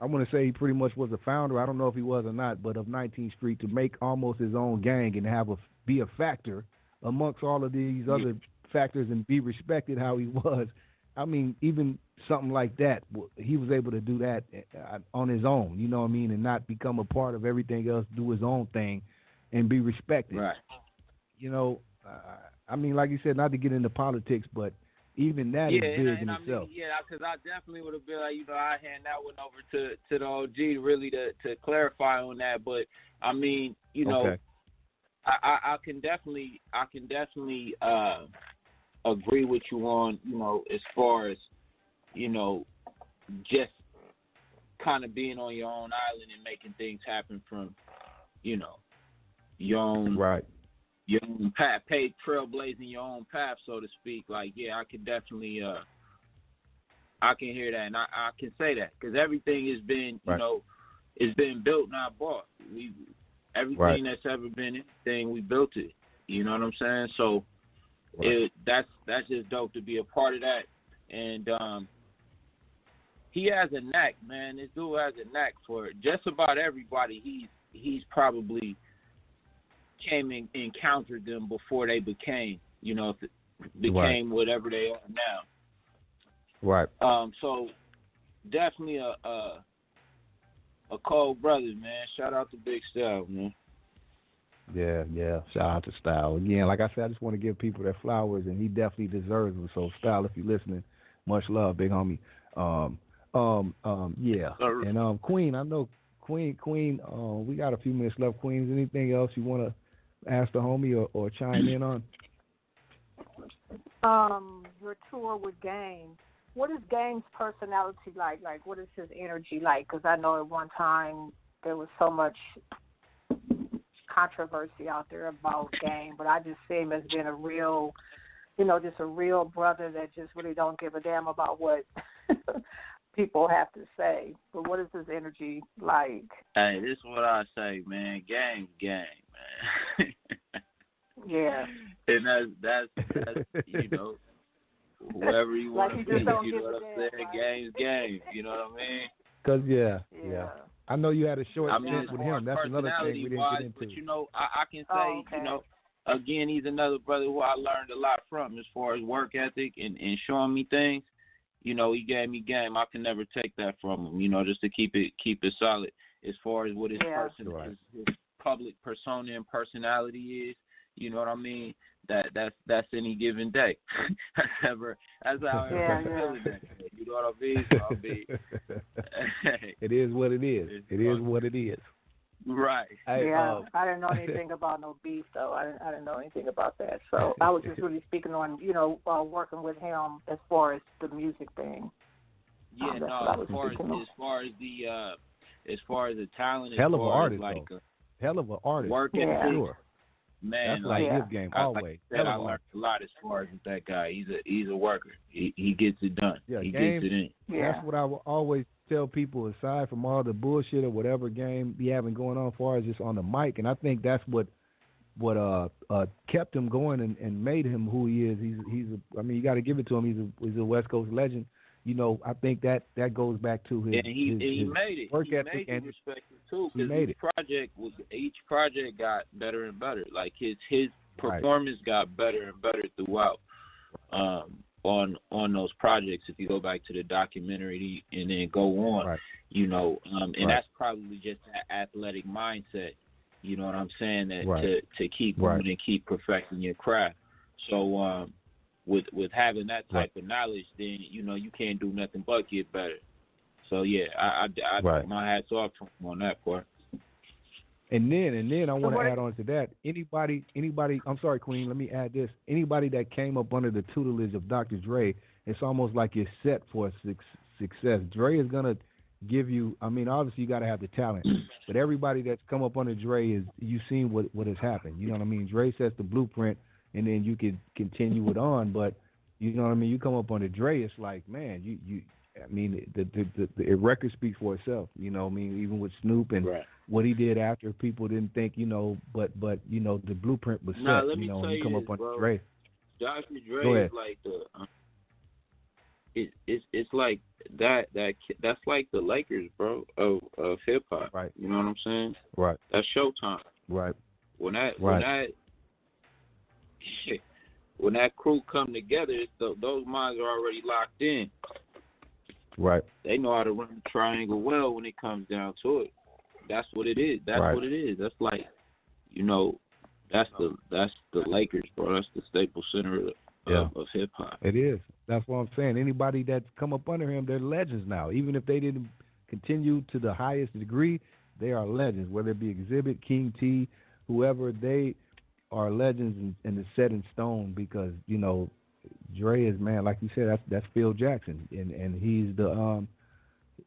I want to say he pretty much was a founder. I don't know if he was or not, but of 19th Street, to make almost his own gang and be a factor amongst all of these other factors and be respected how he was. I mean, even something like that, he was able to do that on his own, you know what I mean, and not become a part of everything else, do his own thing and be respected. Right. You know, I mean, like you said, not to get into politics, but even that is big in itself. Because I definitely would have been like, you know, I hand that one over to the OG really to clarify on that. But, I mean, you know, I can definitely agree with you on, as far as, just kind of being on your own island and making things happen from, your own your own path, trailblazing your own path, so to speak. Like, yeah, I can definitely I can hear that, and I can say that because everything has been, it's been built, not bought. Everything that's ever been anything, we built it. You know what I'm saying? So that's just dope to be a part of that. And he has a knack, man. This dude has a knack for it. Just about everybody, he's probably came and encountered them before they became, became whatever they are now. Right. So definitely a cold brother, man. Shout out to Big Style, man. Yeah. Shout out to Style. Again, like I said, I just want to give people their flowers, and he definitely deserves them. So, Style, if you're listening, much love, big homie. Yeah. And Queen, I know Queen. We got a few minutes left. Queens, anything else you want to ask the homie or chime in on? Your tour with Game. What is Game's personality like? Like, what is his energy like? Because I know at one time there was so much controversy out there about Game, but I just see him as being a real, just a real brother that just really don't give a damn about what people have to say. But what is his energy like? Hey, this is what I say, man. Game, man. Yeah. And that's whoever you want to be, you know what I'm saying? Game's game, you know what I mean? Because, yeah. I know you had a short stint with him. That's another thing we didn't get into. But, I can say, again, he's another brother who I learned a lot from as far as work ethic and showing me things. He gave me game. I can never take that from him, just to keep it solid as far as what his his public persona and personality is. You know what I mean? That's any given day. That's how I'm feeling that day. You know what I mean? So it is what it is. It is what it is. Right. I didn't know anything about no beef though. I didn't know anything about that. So I was just really speaking on, working with him as far as the music thing. Yeah, as far as the talent, hell of an artist, like hell of an artist. Work ethic, sure. Man, that's like his game always. Like I said, I learned a lot as far as that guy. He's a worker. He gets it done. Yeah, he game, gets it in. Yeah. That's what I will always tell people. Aside from all the bullshit or whatever game be having going on, as far as just on the mic, and I think that's what kept him going and made him who he is. You got to give it to him. He's a West Coast legend. I think that goes back to his, he his made it. work he ethic made and respect too. Because each project got better and better. Like his performance got better and better throughout. On those projects, if you go back to the documentary and then go on, and that's probably just that athletic mindset. You know what I'm saying? That to keep moving and keep perfecting your craft. So with having that type of knowledge, then you can't do nothing but get better. So yeah, I my hats off to him on that part. And then I want to add on to that. Anybody, I'm sorry, Queen, let me add this. Anybody that came up under the tutelage of Dr. Dre, it's almost like you're set for success. Dre is going to give you, obviously you got to have the talent, but everybody that's come up under Dre you've seen what has happened. You know what I mean? Dre sets the blueprint, and then you can continue it on, but you know what I mean? You come up under Dre, it's like, man, the record speaks for itself. Even with Snoop and what he did after, people didn't think, but the blueprint was set. Let me tell you come this, up under bro. Dre. Dr. Dre is like it's like that's like the Lakers, bro, of hip hop. Right. You know what I'm saying? Right. That's Showtime. Right. When that crew come together, those minds are already locked in. Right. They know how to run the triangle well when it comes down to it. That's what it is. What it is. That's like, that's the Lakers, bro. That's the staple center of hip hop. It is. That's what I'm saying. Anybody that's come up under him, they're legends now. Even if they didn't continue to the highest degree, they are legends. Whether it be Exhibit, King T, whoever, they are legends and it's set in stone because Dre is, man, like you said, that's Phil Jackson, and he's the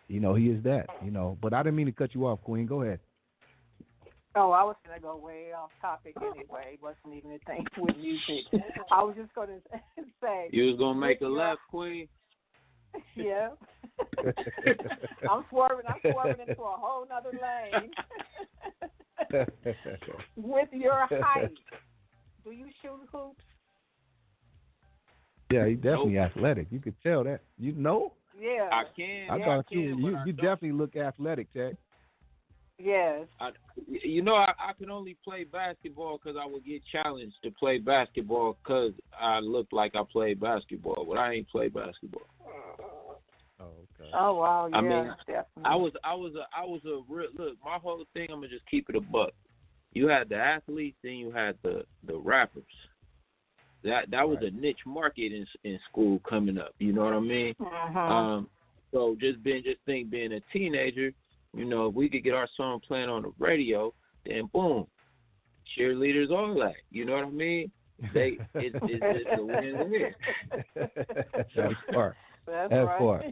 he is that, But I didn't mean to cut you off, Queen. Go ahead. Oh, I was going to go way off topic anyway. It wasn't even a thing with music. I was just going to say. You was going to make a left, Queen? Yeah. I'm swerving into a whole nother lane. With your height, do you shoot hoops? Yeah, he's definitely athletic. You could tell that. You know? Yeah. I can. I thought you definitely look athletic, Tech. Yes. I can only play basketball because I would get challenged to play basketball because I looked like I played basketball, but I ain't play basketball. Oh, okay. Oh wow, yeah, I mean, definitely. I was a real look. My whole thing, I'm gonna just keep it a buck. You had the athletes, then you had the rappers. That was a niche market in school coming up. You know what I mean? Uh-huh. So being a teenager, if we could get our song playing on the radio, then boom, cheerleaders, all that. You know what I mean? It's a win-win. That's part. That's right. Part.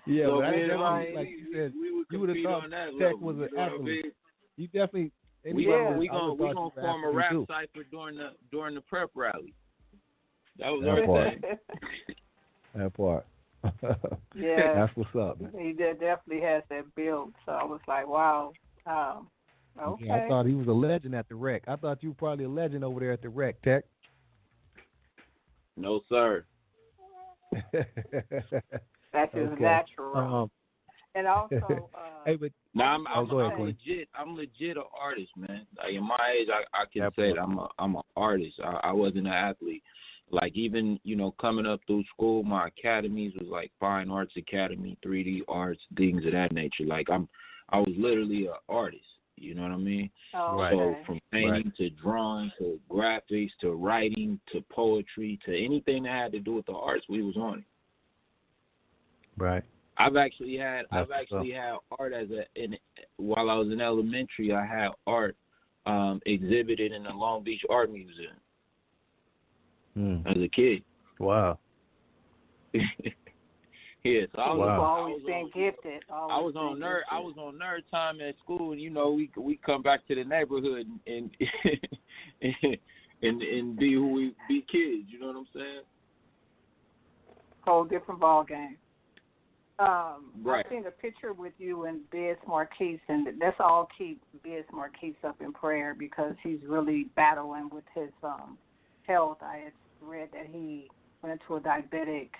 Yeah, so but man, like you said, you would have thought Tech was an athlete. You definitely. We gonna form a rap cipher during the prep rally. That was our thing. That part. Yeah, that's what's up, man. He definitely has that build. So I was like, wow. Okay. Yeah, I thought he was a legend at the rec. I thought you were probably a legend over there at the rec, Tech. No, sir. That's just natural. And also, hey, but I'm legit. I'm legit an artist, man. Like in my age, I can say that I'm an artist. I wasn't an athlete. Like even coming up through school, my academies was like Fine Arts Academy, 3D Arts, things of that nature. Like I was literally an artist. You know what I mean? Oh, right. So from painting to drawing to graphics to writing to poetry to anything that had to do with the arts, we was on it. Right. I've actually had art while I was in elementary. I had art exhibited in the Long Beach Art Museum as a kid. Wow. Yeah, so I was always been gifted. I was on nerd time at school, and we come back to the neighborhood and and be who we be kids. You know what I'm saying? Whole different ball game. Right. I've seen a picture with you and Biz Marquise, and let's all keep Biz Marquise up in prayer because he's really battling with his health. I had read that he went into a diabetic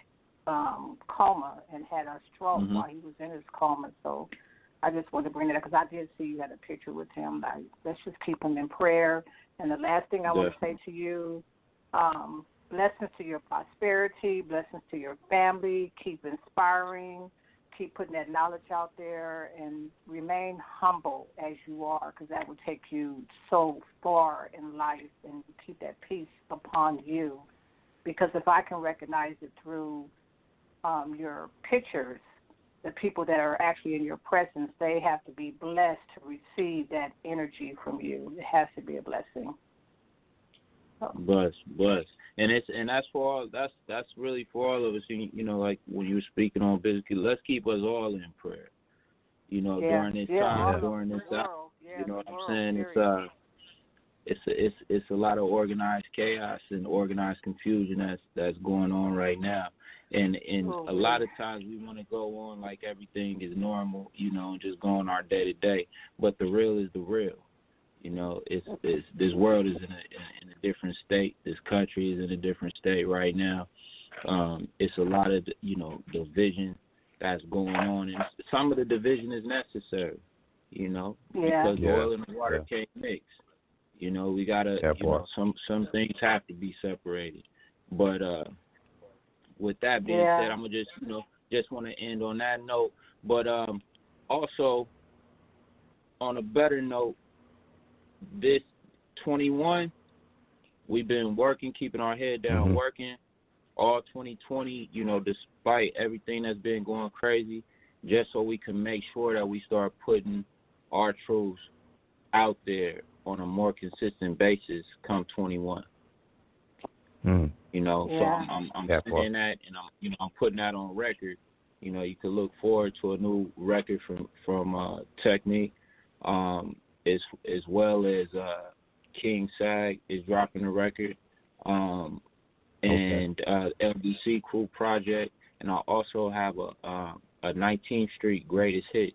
coma and had a stroke while he was in his coma. So I just wanted to bring it up because I did see you had a picture with him. Like, let's just keep him in prayer. And the last thing I want to say to you, blessings to your prosperity, blessings to your family. Keep inspiring, keep putting that knowledge out there, and remain humble as you are, because that will take you so far in life, and keep that peace upon you. Because if I can recognize it through your pictures, the people that are actually in your presence, they have to be blessed to receive that energy from you. It has to be a blessing. Bless. And that's for all. That's really for all of us. Like when you were speaking on basically, let's keep us all in prayer. During this time, during this time. You know what I'm saying? It's a lot of organized chaos and organized confusion that's going on right now. And a lot of times we want to go on like everything is normal, and just go on our day to day. But the real is the real. It's this world is in a different state. This country is in a different state right now. It's a lot of division that's going on, and some of the division is necessary. Because oil and water can't mix. We gotta. Some things have to be separated. But with that being said, I'm gonna just want to end on that note. But also on a better note. This 21, we've been working, keeping our head down, working all 2020, despite everything that's been going crazy, just so we can make sure that we start putting our truths out there on a more consistent basis come 21. You know, so I'm saying that, and I'm putting that on record. You know, you could look forward to a new record from Technic, as well as King Sag is dropping a record, and LBC Crew Project, and I also have a 19th Street Greatest Hits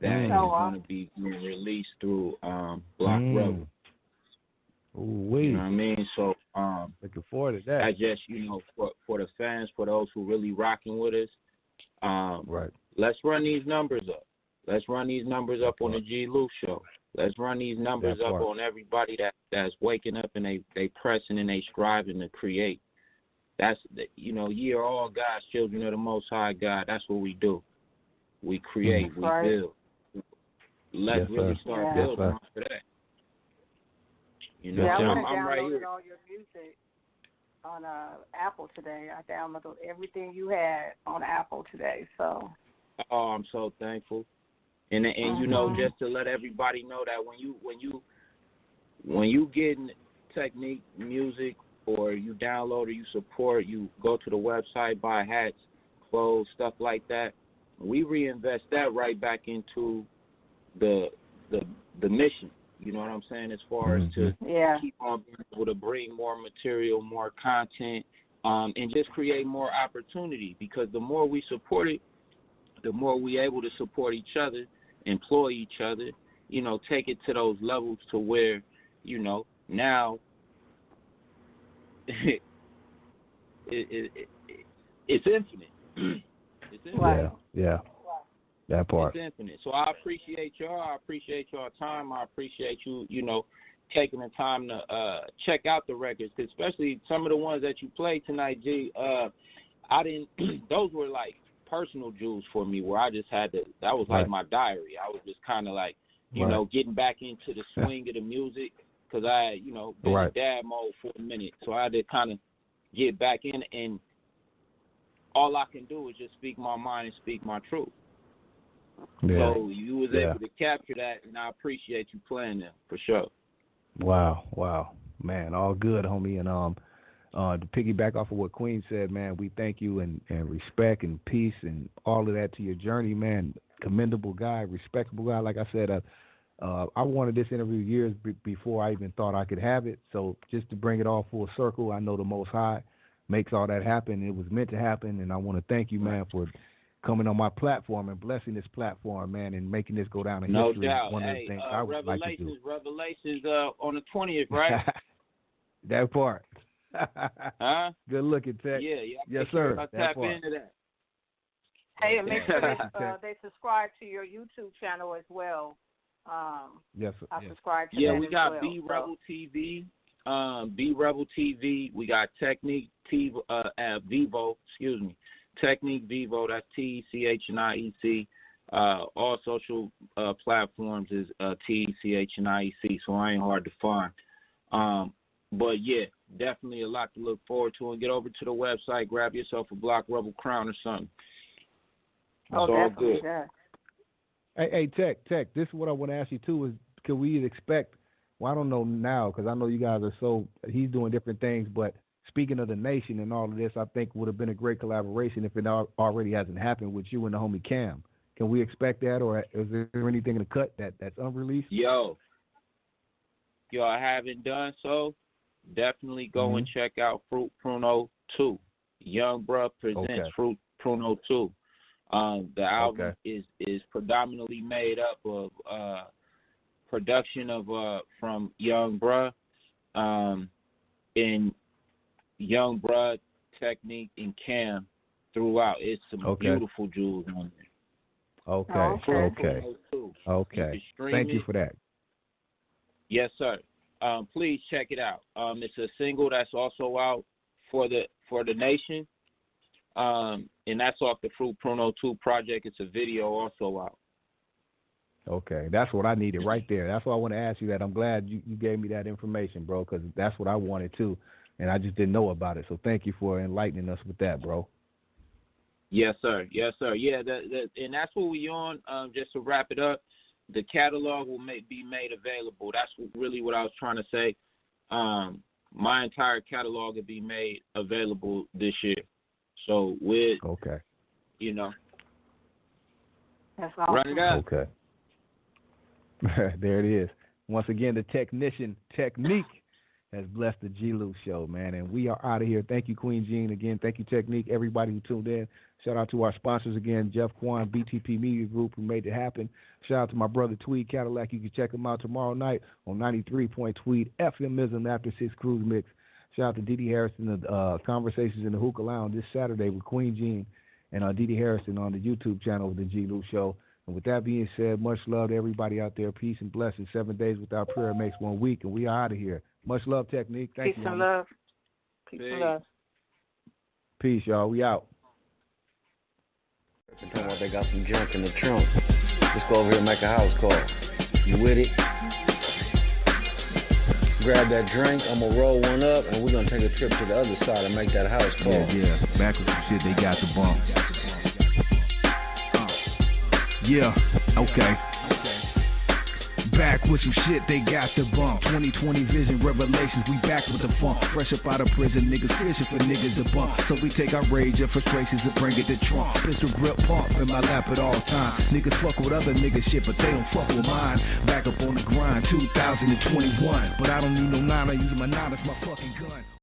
that is going to be released through Block Rebel. You know what I mean? So looking forward to that. I just, you know, for the fans, for those who really rocking with us, let's run these numbers up. Let's run these numbers up on the G-Lew show. Let's run these numbers up on everybody that's waking up and they pressing and they striving to create. That's, you know, ye are all God's children of the Most High God. That's what we do. We create, we build. Let's really start building off of that. You know, I'm right here. I downloaded all your music on Apple today. I downloaded everything you had on Apple today. So. Oh, I'm so thankful. And you know, just to let everybody know that when you get Technic music, or you download or you support, you go to the website, buy hats, clothes, stuff like that, we reinvest that right back into the mission. You know what I'm saying? As far as to keep on being able to bring more material, more content, and just create more opportunity. Because the more we support it, the more we're able to support each other, employ each other, you know, take it to those levels to where, you know, now it's infinite. It's infinite. Yeah. That part. It's infinite. So I appreciate y'all. I appreciate y'all time. I appreciate you, you know, taking the time to check out the records, especially some of the ones that you played tonight, G. I didn't. Those were like personal jewels for me, where I just had to. That was like my diary. I was just kind of like, you know, getting back into the swing of the music, because I, you know, been in dad mode for a minute, so I had to kind of get back in, and all I can do is just speak my mind and speak my truth. Yeah. So you was able to capture that, and I appreciate you playing them for sure. Wow, man, all good, homie. And to piggyback off of what Queen said, man, we thank you and respect and peace and all of that to your journey, man. Commendable guy, respectable guy. Like I said, I wanted this interview years before I even thought I could have it. So just to bring it all full circle, I know the Most High makes all that happen. It was meant to happen, and I want to thank you, man, for coming on my platform and blessing this platform, man, and making this go down in history. No doubt. One of the things I would like to do. Revelations on the 20th, right? That part. Huh? Good looking, Tech. Yeah. Yes, sir. I tap into that. Hey, and make sure they subscribe to your YouTube channel as well. Yes, sir. I subscribe to that. Yeah, we got as well, B Rebel TV. B Rebel TV. We got Technic Vivo. Excuse me. Technic Vivo. That's TECHNIEC. All social platforms is TECHNIEC. So I ain't hard to find. But yeah, definitely a lot to look forward to. And get over to the website. Grab yourself a Block Rebel crown or something. It's all good. Yeah. Hey, Tech, this is what I want to ask you, too, is can we expect, well, I don't know now, because I know you guys are he's doing different things, but speaking of the nation and all of this, I think would have been a great collaboration if it already hasn't happened with you and the homie Cam. Can we expect that, or is there anything in the cut that's unreleased? Yo, I haven't done so. Definitely go and check out Fruit Pruno 2. Young Bruh presents Fruit Pruno 2. The album is predominantly made up of production of from Young Bruh, and Young Bruh, Technic, and Cam throughout. It's some beautiful jewels on there. Okay. Thank you for that. Yes, sir. Please check it out. It's a single that's also out for the nation. And that's off the Fruit Pruno 2 project. It's a video also out. Okay, that's what I needed right there. That's why I want to ask you that. I'm glad you gave me that information, bro, because that's what I wanted too, and I just didn't know about it. So thank you for enlightening us with that, bro. Yes, sir. Yeah, and that's what we on. Just to wrap it up, the catalog will be made available. That's really what I was trying to say. My entire catalog will be made available this year. So you know, that's awesome. Run it up. Okay. There it is. Once again, the technician Technic has blessed the G-Lew show, man, and we are out of here. Thank you, Queen Jean. Again, thank you, Technic. Everybody who tuned in. Shout out to our sponsors again, Jeff Kwan, BTP Media Group, who made it happen. Shout out to my brother Tweed Cadillac. You can check him out tomorrow night on 93. Tweed FMism after 6 Cruise Mix. Shout out to Dee Dee Harrison, Conversations in the Hookah Lounge this Saturday with Queen Jean and Dee Dee Harrison on the YouTube channel of the G-Lew show. And with that being said, much love to everybody out there. Peace and blessings. 7 days without prayer makes 1 week, and we are out of here. Much love, Technique. Thank you. Peace and love. Peace and love. Peace, y'all. We out. They got some junk in the trunk. Let's go over here and make a house call. You with it? Grab that drink. I'm gonna roll one up, and we're gonna take a trip to the other side and make that house call. Yeah. Back with some shit. They got the bump. Yeah. Okay. Back with some shit, they got the bump. 2020 vision, revelations, we back with the funk. Fresh up out of prison, niggas fishing for niggas to bump. So we take our rage and frustrations and bring it to Trump. Pistol grip pump in my lap at all times. Niggas fuck with other niggas shit, but they don't fuck with mine. Back up on the grind, 2021. But I don't need no 9, I use my 9 as my fucking gun.